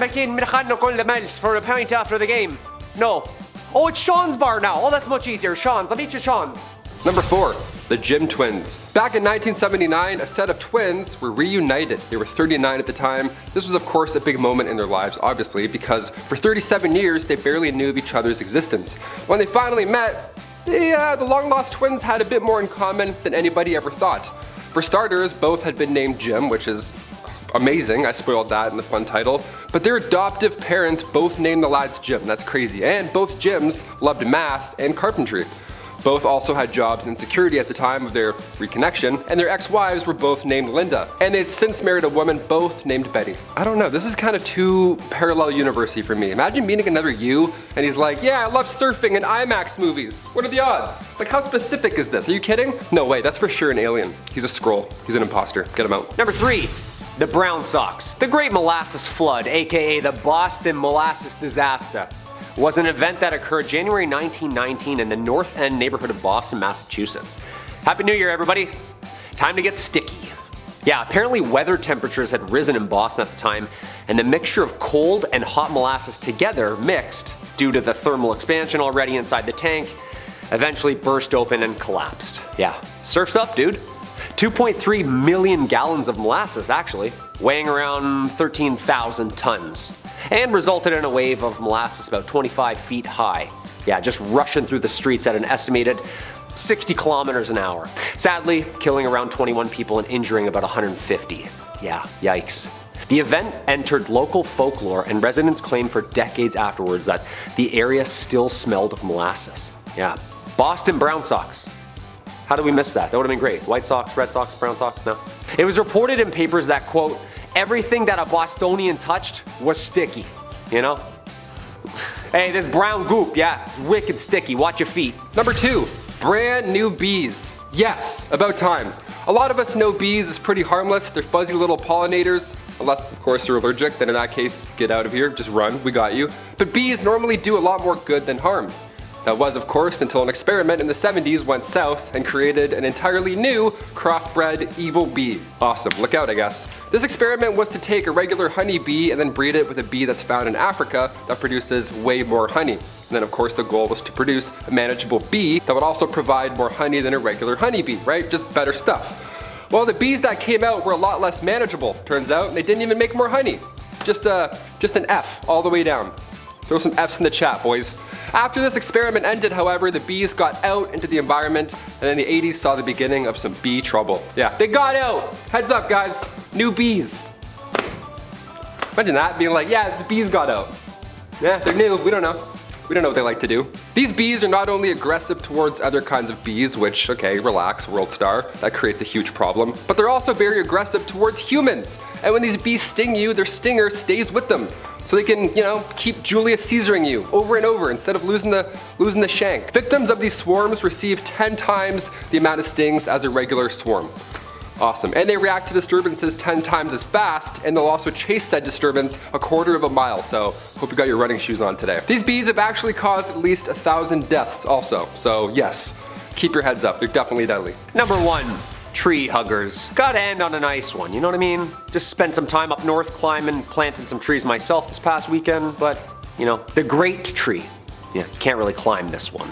for a pint after the game? No. Oh, it's Sean's Bar now. Oh, that's much easier. Sean's. I'll meet you, Sean's. Number 4. the Jim twins. Back in 1979, a set of twins were reunited. They were 39 at the time. This was of course a big moment in their lives, obviously, because for 37 years they barely knew of each other's existence. When they finally met, the long-lost twins had a bit more in common than anybody ever thought. For starters, both had been named Jim, which is amazing. I spoiled that in the fun title. But their adoptive parents both named the lads Jim. That's crazy. And both Jims loved math and carpentry. Both also had jobs in security at the time of their reconnection, and their ex-wives were both named Linda. And they'd since married a woman both named Betty. I don't know, this is kind of too parallel university for me. Imagine meeting another you, and he's like, yeah, I love surfing and IMAX movies. What are the odds? Like, how specific is this? Are you kidding? No way, that's for sure an alien. He's a Skrull. He's an imposter. Get him out. Number 3. The Brown Sox. The Great Molasses Flood, aka the Boston Molasses Disaster, was an event that occurred January 1919 in the North End neighborhood of Boston, Massachusetts. Happy New Year, everybody. Time to get sticky. Yeah, apparently weather temperatures had risen in Boston at the time, and the mixture of cold and hot molasses together mixed, due to the thermal expansion already inside the tank, eventually burst open and collapsed. Yeah, surf's up, dude. 2.3 million gallons of molasses, actually, weighing around 13,000 tons, and resulted in a wave of molasses about 25 feet high. Yeah, just rushing through the streets at an estimated 60 kilometers an hour. Sadly, killing around 21 people and injuring about 150. Yeah, yikes. The event entered local folklore, and residents claimed for decades afterwards that the area still smelled of molasses. Yeah, Boston Brown Sox. How did we miss that? That would have been great. White Sox, Red Sox, Brown Sox, no. It was reported in papers that, quote, everything that a Bostonian touched was sticky, you know? Hey, this brown goop, yeah, it's wicked sticky. Watch your feet. Number 2, brand new bees. Yes, about time. A lot of us know bees is pretty harmless. They're fuzzy little pollinators, unless of course you're allergic, then in that case, get out of here, just run, we got you. But bees normally do a lot more good than harm. That was, of course, until an experiment in the 70s went south and created an entirely new crossbred evil bee. Awesome, look out I guess. This experiment was to take a regular honey bee and then breed it with a bee that's found in Africa that produces way more honey. And then of course the goal was to produce a manageable bee that would also provide more honey than a regular honeybee, right? Just better stuff. Well, the bees that came out were a lot less manageable, turns out, and they didn't even make more honey. Just an F all the way down. Throw some F's in the chat, boys. After this experiment ended, however, the bees got out into the environment, and in the 80s saw the beginning of some bee trouble. Yeah, they got out! Heads up, guys. New bees. Imagine that, being like, yeah, the bees got out. Yeah, they're new, we don't know. We don't know what they like to do. These bees are not only aggressive towards other kinds of bees, which, okay, relax, world star, that creates a huge problem, but they're also very aggressive towards humans. And when these bees sting you, their stinger stays with them. So they can, you know, keep Julius Caesaring you over and over instead of losing the shank. Victims of these swarms receive 10 times the amount of stings as a regular swarm. Awesome. And they react to disturbances 10 times as fast, and they'll also chase said disturbance a quarter of a mile, so hope you got your running shoes on today. These bees have actually caused at least 1,000 deaths also, so yes, keep your heads up, they're definitely deadly. Number 1. Tree huggers. Gotta end on a nice one, you know what I mean? Just spent some time up north climbing, planting some trees myself this past weekend, but, you know, the great tree. Yeah, you can't really climb this one.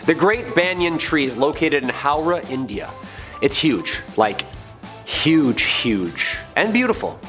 The Great Banyan Tree is located in Howrah, India. It's huge, like huge, and beautiful.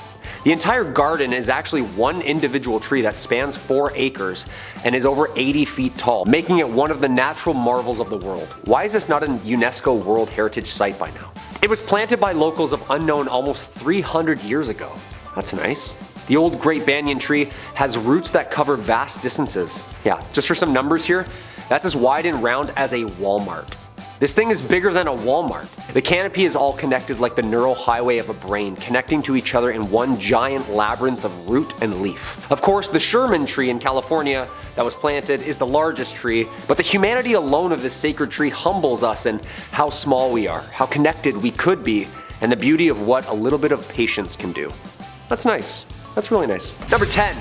The entire garden is actually one individual tree that spans 4 acres and is over 80 feet tall, making it one of the natural marvels of the world. Why is this not a UNESCO World Heritage Site by now? It was planted by locals of unknown almost 300 years ago. That's nice. The old Great Banyan Tree has roots that cover vast distances. Yeah, just for some numbers here, that's as wide and round as a Walmart. This thing is bigger than a Walmart. The canopy is all connected like the neural highway of a brain, connecting to each other in one giant labyrinth of root and leaf. Of course, the Sherman tree in California that was planted is the largest tree, but the humanity alone of this sacred tree humbles us in how small we are, how connected we could be, and the beauty of what a little bit of patience can do. That's nice. That's really nice. Number 10.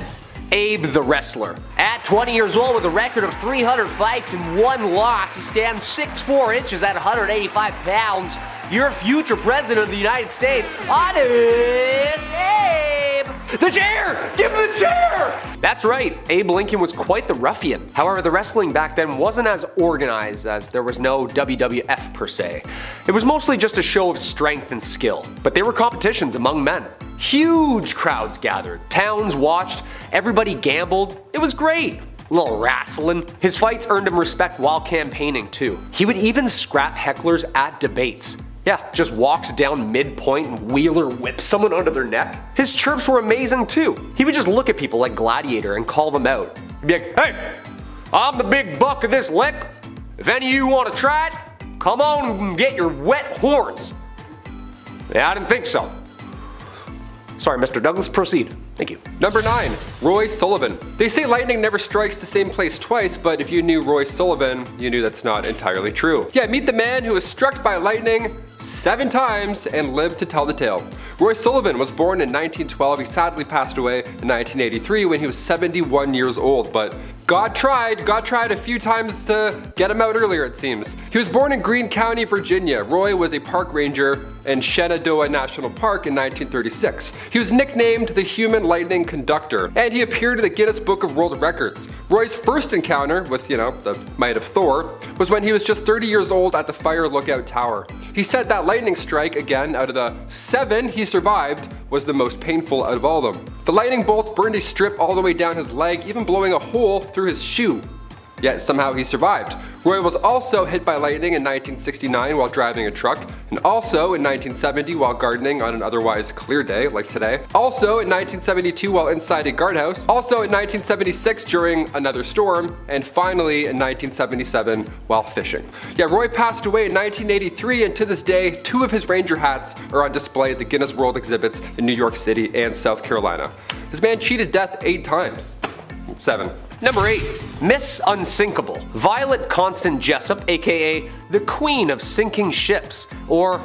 Abe the Wrestler. At 20 years old with a record of 300 fights and 1 loss, he stands 6'4" inches at 185 pounds. Your future president of the United States, Honest Abe! The chair! Give him the chair! That's right, Abe Lincoln was quite the ruffian. However, the wrestling back then wasn't as organized as there was no WWF per se. It was mostly just a show of strength and skill, but they were competitions among men. Huge crowds gathered, towns watched, everybody gambled. It was great. A little wrestling. His fights earned him respect while campaigning too. He would even scrap hecklers at debates. Yeah, just walks down midpoint and wheeler whips someone under their neck. His chirps were amazing too. He would just look at people like Gladiator and call them out. He'd be like, hey, I'm the big buck of this lick. If any of you want to try it, come on and get your wet horns. Yeah, I didn't think so. Sorry, Mr. Douglas, proceed. Thank you. Number 9. Roy Sullivan. They say lightning never strikes the same place twice, but if you knew Roy Sullivan, you knew that's not entirely true. Yeah, meet the man who was struck by lightning 7 times and lived to tell the tale. Roy Sullivan was born in 1912. He sadly passed away in 1983 when he was 71 years old, but God tried a few times to get him out earlier, it seems. He was born in Greene County, Virginia. Roy was a park ranger in Shenandoah National Park in 1936. He was nicknamed the Human Lightning Conductor, and he appeared in the Guinness Book of World Records. Roy's first encounter with, the might of Thor was when he was just 30 years old at the Fire Lookout Tower. He said that lightning strike, again out of the 7 he survived, was the most painful out of all of them. The lightning bolts burned a strip all the way down his leg, even blowing a hole through his shoe. Yet somehow he survived. Roy was also hit by lightning in 1969 while driving a truck, and also in 1970 while gardening on an otherwise clear day like today. Also in 1972 while inside a guardhouse. Also in 1976 during another storm, and finally in 1977 while fishing. Yeah, Roy passed away in 1983, and to this day 2 of his ranger hats are on display at the Guinness World exhibits in New York City and South Carolina. This man cheated death 8 times. 7. Number 8. Miss Unsinkable. Violet Constant Jessup, aka the Queen of Sinking Ships, or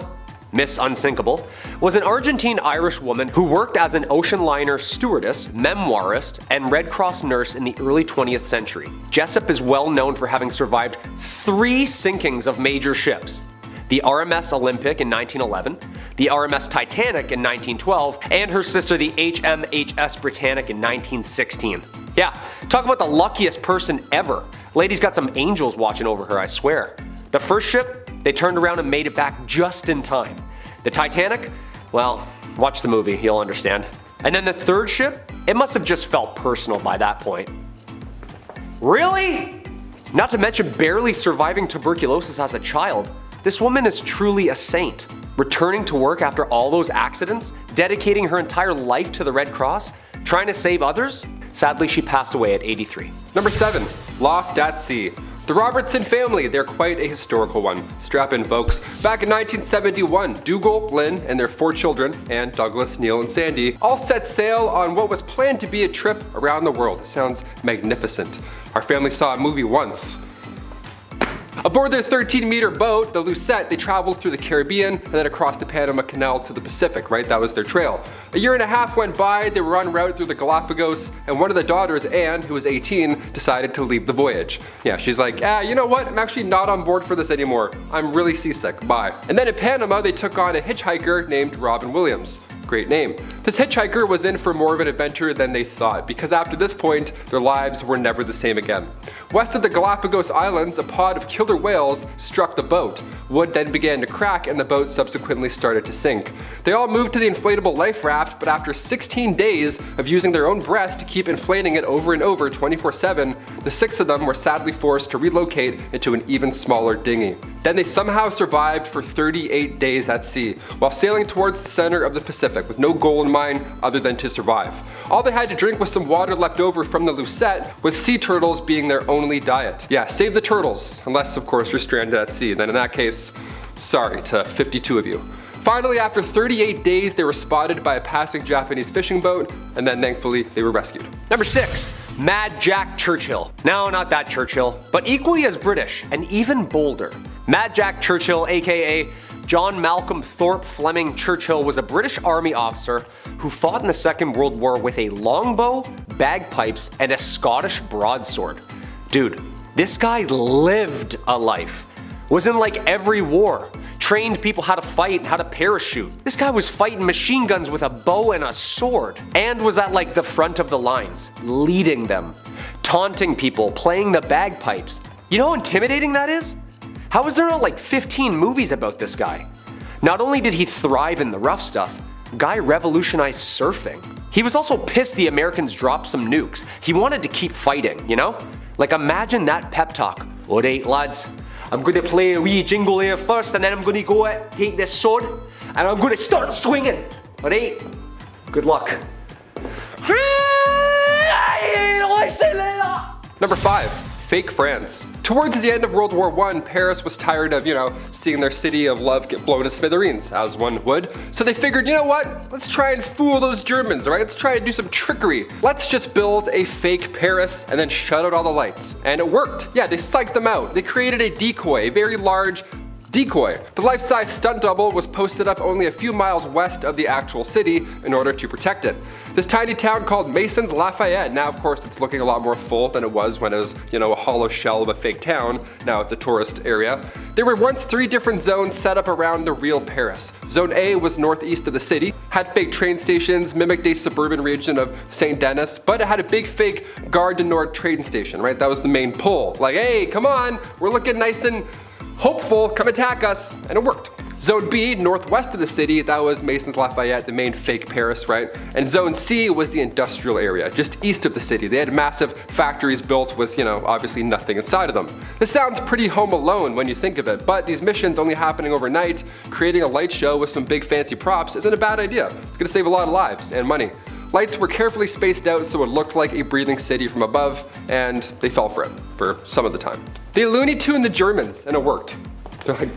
Miss Unsinkable, was an Argentine-Irish woman who worked as an ocean liner stewardess, memoirist, and Red Cross nurse in the early 20th century. Jessup is well known for having survived 3 sinkings of major ships: the RMS Olympic in 1911, the RMS Titanic in 1912, and her sister the HMHS Britannic in 1916. Yeah, talk about the luckiest person ever. Lady's got some angels watching over her, I swear. The first ship, they turned around and made it back just in time. The Titanic, well, watch the movie, you'll understand. And then the third ship, it must have just felt personal by that point. Really? Not to mention barely surviving tuberculosis as a child. This woman is truly a saint. Returning to work after all those accidents, dedicating her entire life to the Red Cross, trying to save others. Sadly, she passed away at 83. Number 7. Lost at Sea. The Robertson family, they're quite a historical one. Strap in, folks. Back in 1971, Dougal, Lynn, and their 4 children, Anne, Douglas, Neil, and Sandy, all set sail on what was planned to be a trip around the world. It sounds magnificent. Our family saw a movie once. Aboard their 13-meter boat, the Lucette, they traveled through the Caribbean and then across the Panama Canal to the Pacific, right? That was their trail. A year and a half went by, they were en route through the Galapagos, and one of the daughters, Anne, who was 18, decided to leave the voyage. Yeah, she's like, you know what? I'm actually not on board for this anymore. I'm really seasick, bye. And then in Panama, they took on a hitchhiker named Robin Williams. Great name. This hitchhiker was in for more of an adventure than they thought, because after this point, their lives were never the same again. West of the Galapagos Islands, a pod of killer whales struck the boat. Wood then began to crack and the boat subsequently started to sink. They all moved to the inflatable life raft, but after 16 days of using their own breath to keep inflating it over and over 24/7, the 6 of them were sadly forced to relocate into an even smaller dinghy. Then they somehow survived for 38 days at sea, while sailing towards the center of the Pacific with no goal in mind other than to survive. All they had to drink was some water left over from the Lucette, with sea turtles being their only diet. Yeah, save the turtles, unless of course you're stranded at sea. Then in that case, sorry to 52 of you. Finally, after 38 days, they were spotted by a passing Japanese fishing boat, and then thankfully they were rescued. Number 6. Mad Jack Churchill. No, not that Churchill, but equally as British and even bolder. Mad Jack Churchill, aka John Malcolm Thorpe Fleming Churchill, was a British Army officer who fought in the Second World War with a longbow, bagpipes, and a Scottish broadsword. Dude, this guy lived a life. was in like every war, trained people how to fight and how to parachute. This guy was fighting machine guns with a bow and a sword, and was at like the front of the lines, leading them, taunting people, playing the bagpipes. You know how intimidating that is? How is there not like 15 movies about this guy? Not only did he thrive in the rough stuff, guy revolutionized surfing. He was also pissed the Americans dropped some nukes. He wanted to keep fighting, you know? Like imagine that pep talk. Alright lads, I'm gonna play a wee jingle here first, and then I'm gonna go take this sword and I'm gonna start swinging. Alright? Good luck. Number 5. Fake France. Towards the end of World War I, Paris was tired of, seeing their city of love get blown to smithereens, as one would. So they figured, you know what? Let's try and fool those Germans, alright? Let's try and do some trickery. Let's just build a fake Paris and then shut out all the lights. And it worked. Yeah, they psyched them out. They created a decoy, a very large decoy. The life-size stunt double was posted up only a few miles west of the actual city in order to protect it. This tiny town called Masons Lafayette, now of course it's looking a lot more full than it was when it was, a hollow shell of a fake town, now it's a tourist area. There were once 3 different zones set up around the real Paris. Zone A was northeast of the city, had fake train stations, mimicked a suburban region of St. Denis, but it had a big fake Gare du Nord train station, right? That was the main pull. Like, hey, come on, we're looking nice and hopeful, come attack us, and it worked. Zone B, northwest of the city, that was Masons Lafayette, the main fake Paris, right? And Zone C was the industrial area, just east of the city. They had massive factories built with, obviously nothing inside of them. This sounds pretty Home Alone when you think of it, but these missions only happening overnight, creating a light show with some big fancy props isn't a bad idea. It's gonna save a lot of lives and money. Lights were carefully spaced out so it looked like a breathing city from above, and they fell for it, for some of the time. They Looney Tuned the Germans, and it worked. They're like,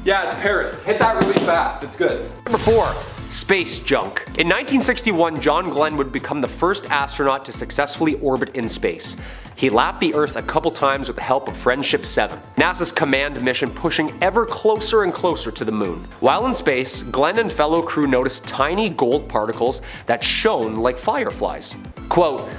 yeah, it's Paris. Hit that really fast, it's good. Number 4. Space junk. In 1961, John Glenn would become the first astronaut to successfully orbit in space. He lapped the Earth a couple times with the help of Friendship 7, NASA's command mission pushing ever closer and closer to the moon. While in space, Glenn and fellow crew noticed tiny gold particles that shone like fireflies. Quote,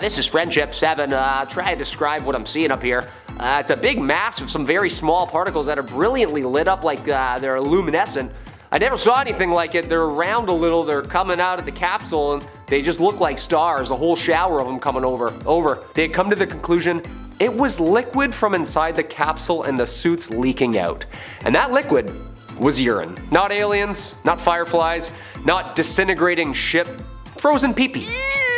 this is Friendship 7, try to describe what I'm seeing up here. It's a big mass of some very small particles that are brilliantly lit up like they're luminescent. I never saw anything like it. They're around a little, they're coming out of the capsule, and they just look like stars, a whole shower of them coming over. They had come to the conclusion it was liquid from inside the capsule and the suits leaking out. And that liquid was urine. Not aliens, not fireflies, not disintegrating ship, frozen pee-pee.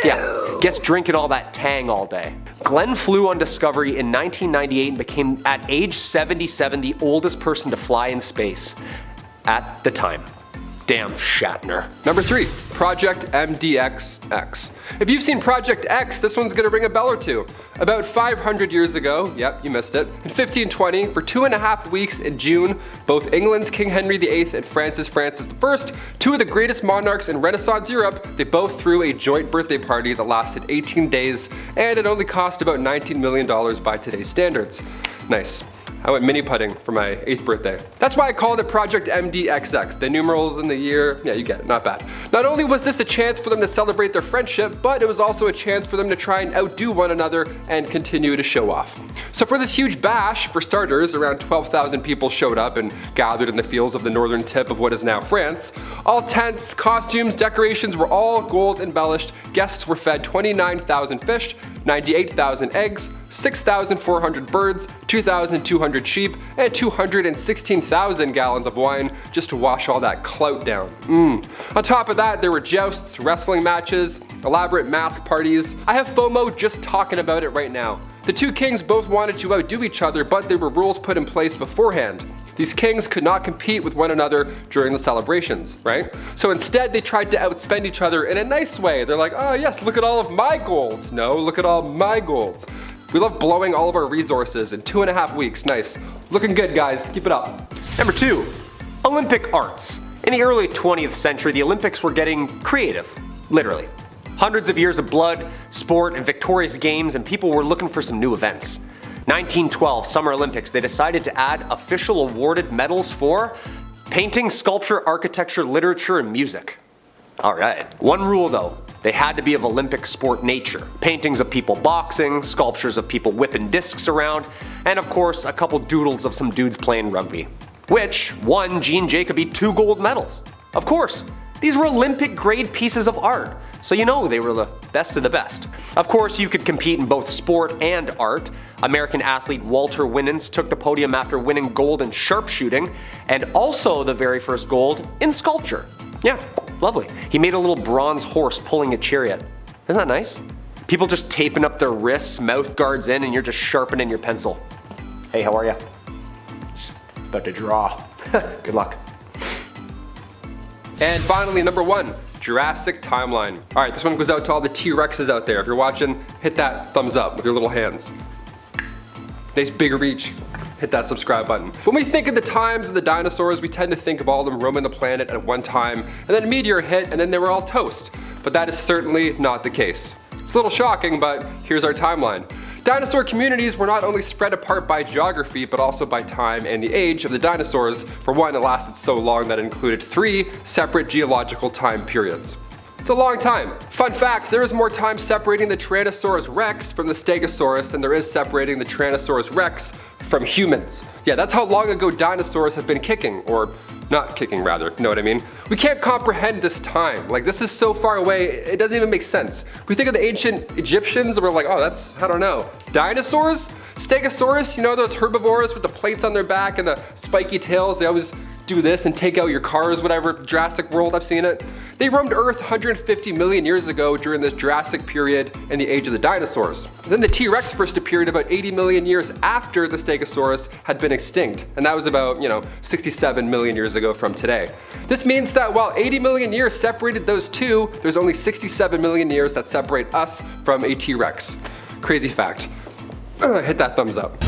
Yeah, guess drinking all that Tang all day. Glenn flew on Discovery in 1998 and became, at age 77, the oldest person to fly in space. At the time. Damn Shatner. Number 3, Project MDXX. If you've seen Project X, this one's gonna ring a bell or two. About 500 years ago, yep, you missed it, in 1520, for 2.5 weeks in June, both England's King Henry VIII and Francis I, 2 of the greatest monarchs in Renaissance Europe, they both threw a joint birthday party that lasted 18 days, and it only cost about $19 million by today's standards. Nice. I went mini putting for my 8th birthday. That's why I called it Project MDXX. The numerals in the year, yeah, you get it, not bad. Not only was this a chance for them to celebrate their friendship, but it was also a chance for them to try and outdo one another and continue to show off. So for this huge bash, for starters, around 12,000 people showed up and gathered in the fields of the northern tip of what is now France. All tents, costumes, decorations were all gold embellished. Guests were fed 29,000 fish, 98,000 eggs, 6,400 birds, 2,200 sheep, and 216,000 gallons of wine just to wash all that clout down. On top of that, there were jousts, wrestling matches, elaborate mask parties. I have FOMO just talking about it right now. The 2 kings both wanted to outdo each other, but there were rules put in place beforehand. These kings could not compete with one another during the celebrations, right? So instead they tried to outspend each other in a nice way. They're like, oh yes, look at all of my gold. No, look at all my gold. We love blowing all of our resources in 2.5 weeks. Nice. Looking good, guys. Keep it up. Number 2, Olympic arts. In the early 20th century, the Olympics were getting creative, literally. Hundreds of years of blood, sport, and victorious games, and people were looking for some new events. 1912 Summer Olympics, they decided to add official awarded medals for painting, sculpture, architecture, literature, and music. Alright. One rule though. They had to be of Olympic sport nature. Paintings of people boxing, sculptures of people whipping discs around, and of course a couple doodles of some dudes playing rugby. Which won Jean Jacobi 2 gold medals. Of course, these were Olympic grade pieces of art, so you know they were the best of the best. Of course, you could compete in both sport and art. American athlete Walter Winans took the podium after winning gold in sharpshooting, and also the very first gold in sculpture. Yeah, lovely. He made a little bronze horse pulling a chariot. Isn't that nice? People just taping up their wrists, mouth guards in, and you're just sharpening your pencil. Hey, how are ya? About to draw. Good luck. And finally, number 1, Jurassic timeline. Alright, this one goes out to all the T-Rexes out there. If you're watching, hit that thumbs up with your little hands. Nice big reach. Hit that subscribe button. When we think of the times of the dinosaurs, we tend to think of all of them roaming the planet at one time, and then a meteor hit, and then they were all toast. But that is certainly not the case. It's a little shocking, but here's our timeline. Dinosaur communities were not only spread apart by geography, but also by time and the age of the dinosaurs. For one, it lasted so long that it included 3 separate geological time periods. It's a long time. Fun fact, there is more time separating the Tyrannosaurus rex from the Stegosaurus than there is separating the Tyrannosaurus rex from humans. Yeah, that's how long ago dinosaurs have been kicking, or not kicking rather, you know what I mean? We can't comprehend this time. Like, this is so far away, it doesn't even make sense. We think of the ancient Egyptians and we're like, oh, that's, I don't know. Dinosaurs? Stegosaurus, you know those herbivores with the plates on their back and the spiky tails? They always do this and take out your cars, whatever. Jurassic World, I've seen it. They roamed Earth 150 million years ago during the Jurassic period and the age of the dinosaurs. Then the T-Rex first appeared about 80 million years after the Stegosaurus had been extinct, and that was about, 67 million years ago from today. This means that while 80 million years separated those two, there's only 67 million years that separate us from a T-Rex. Crazy fact. Hit that thumbs up.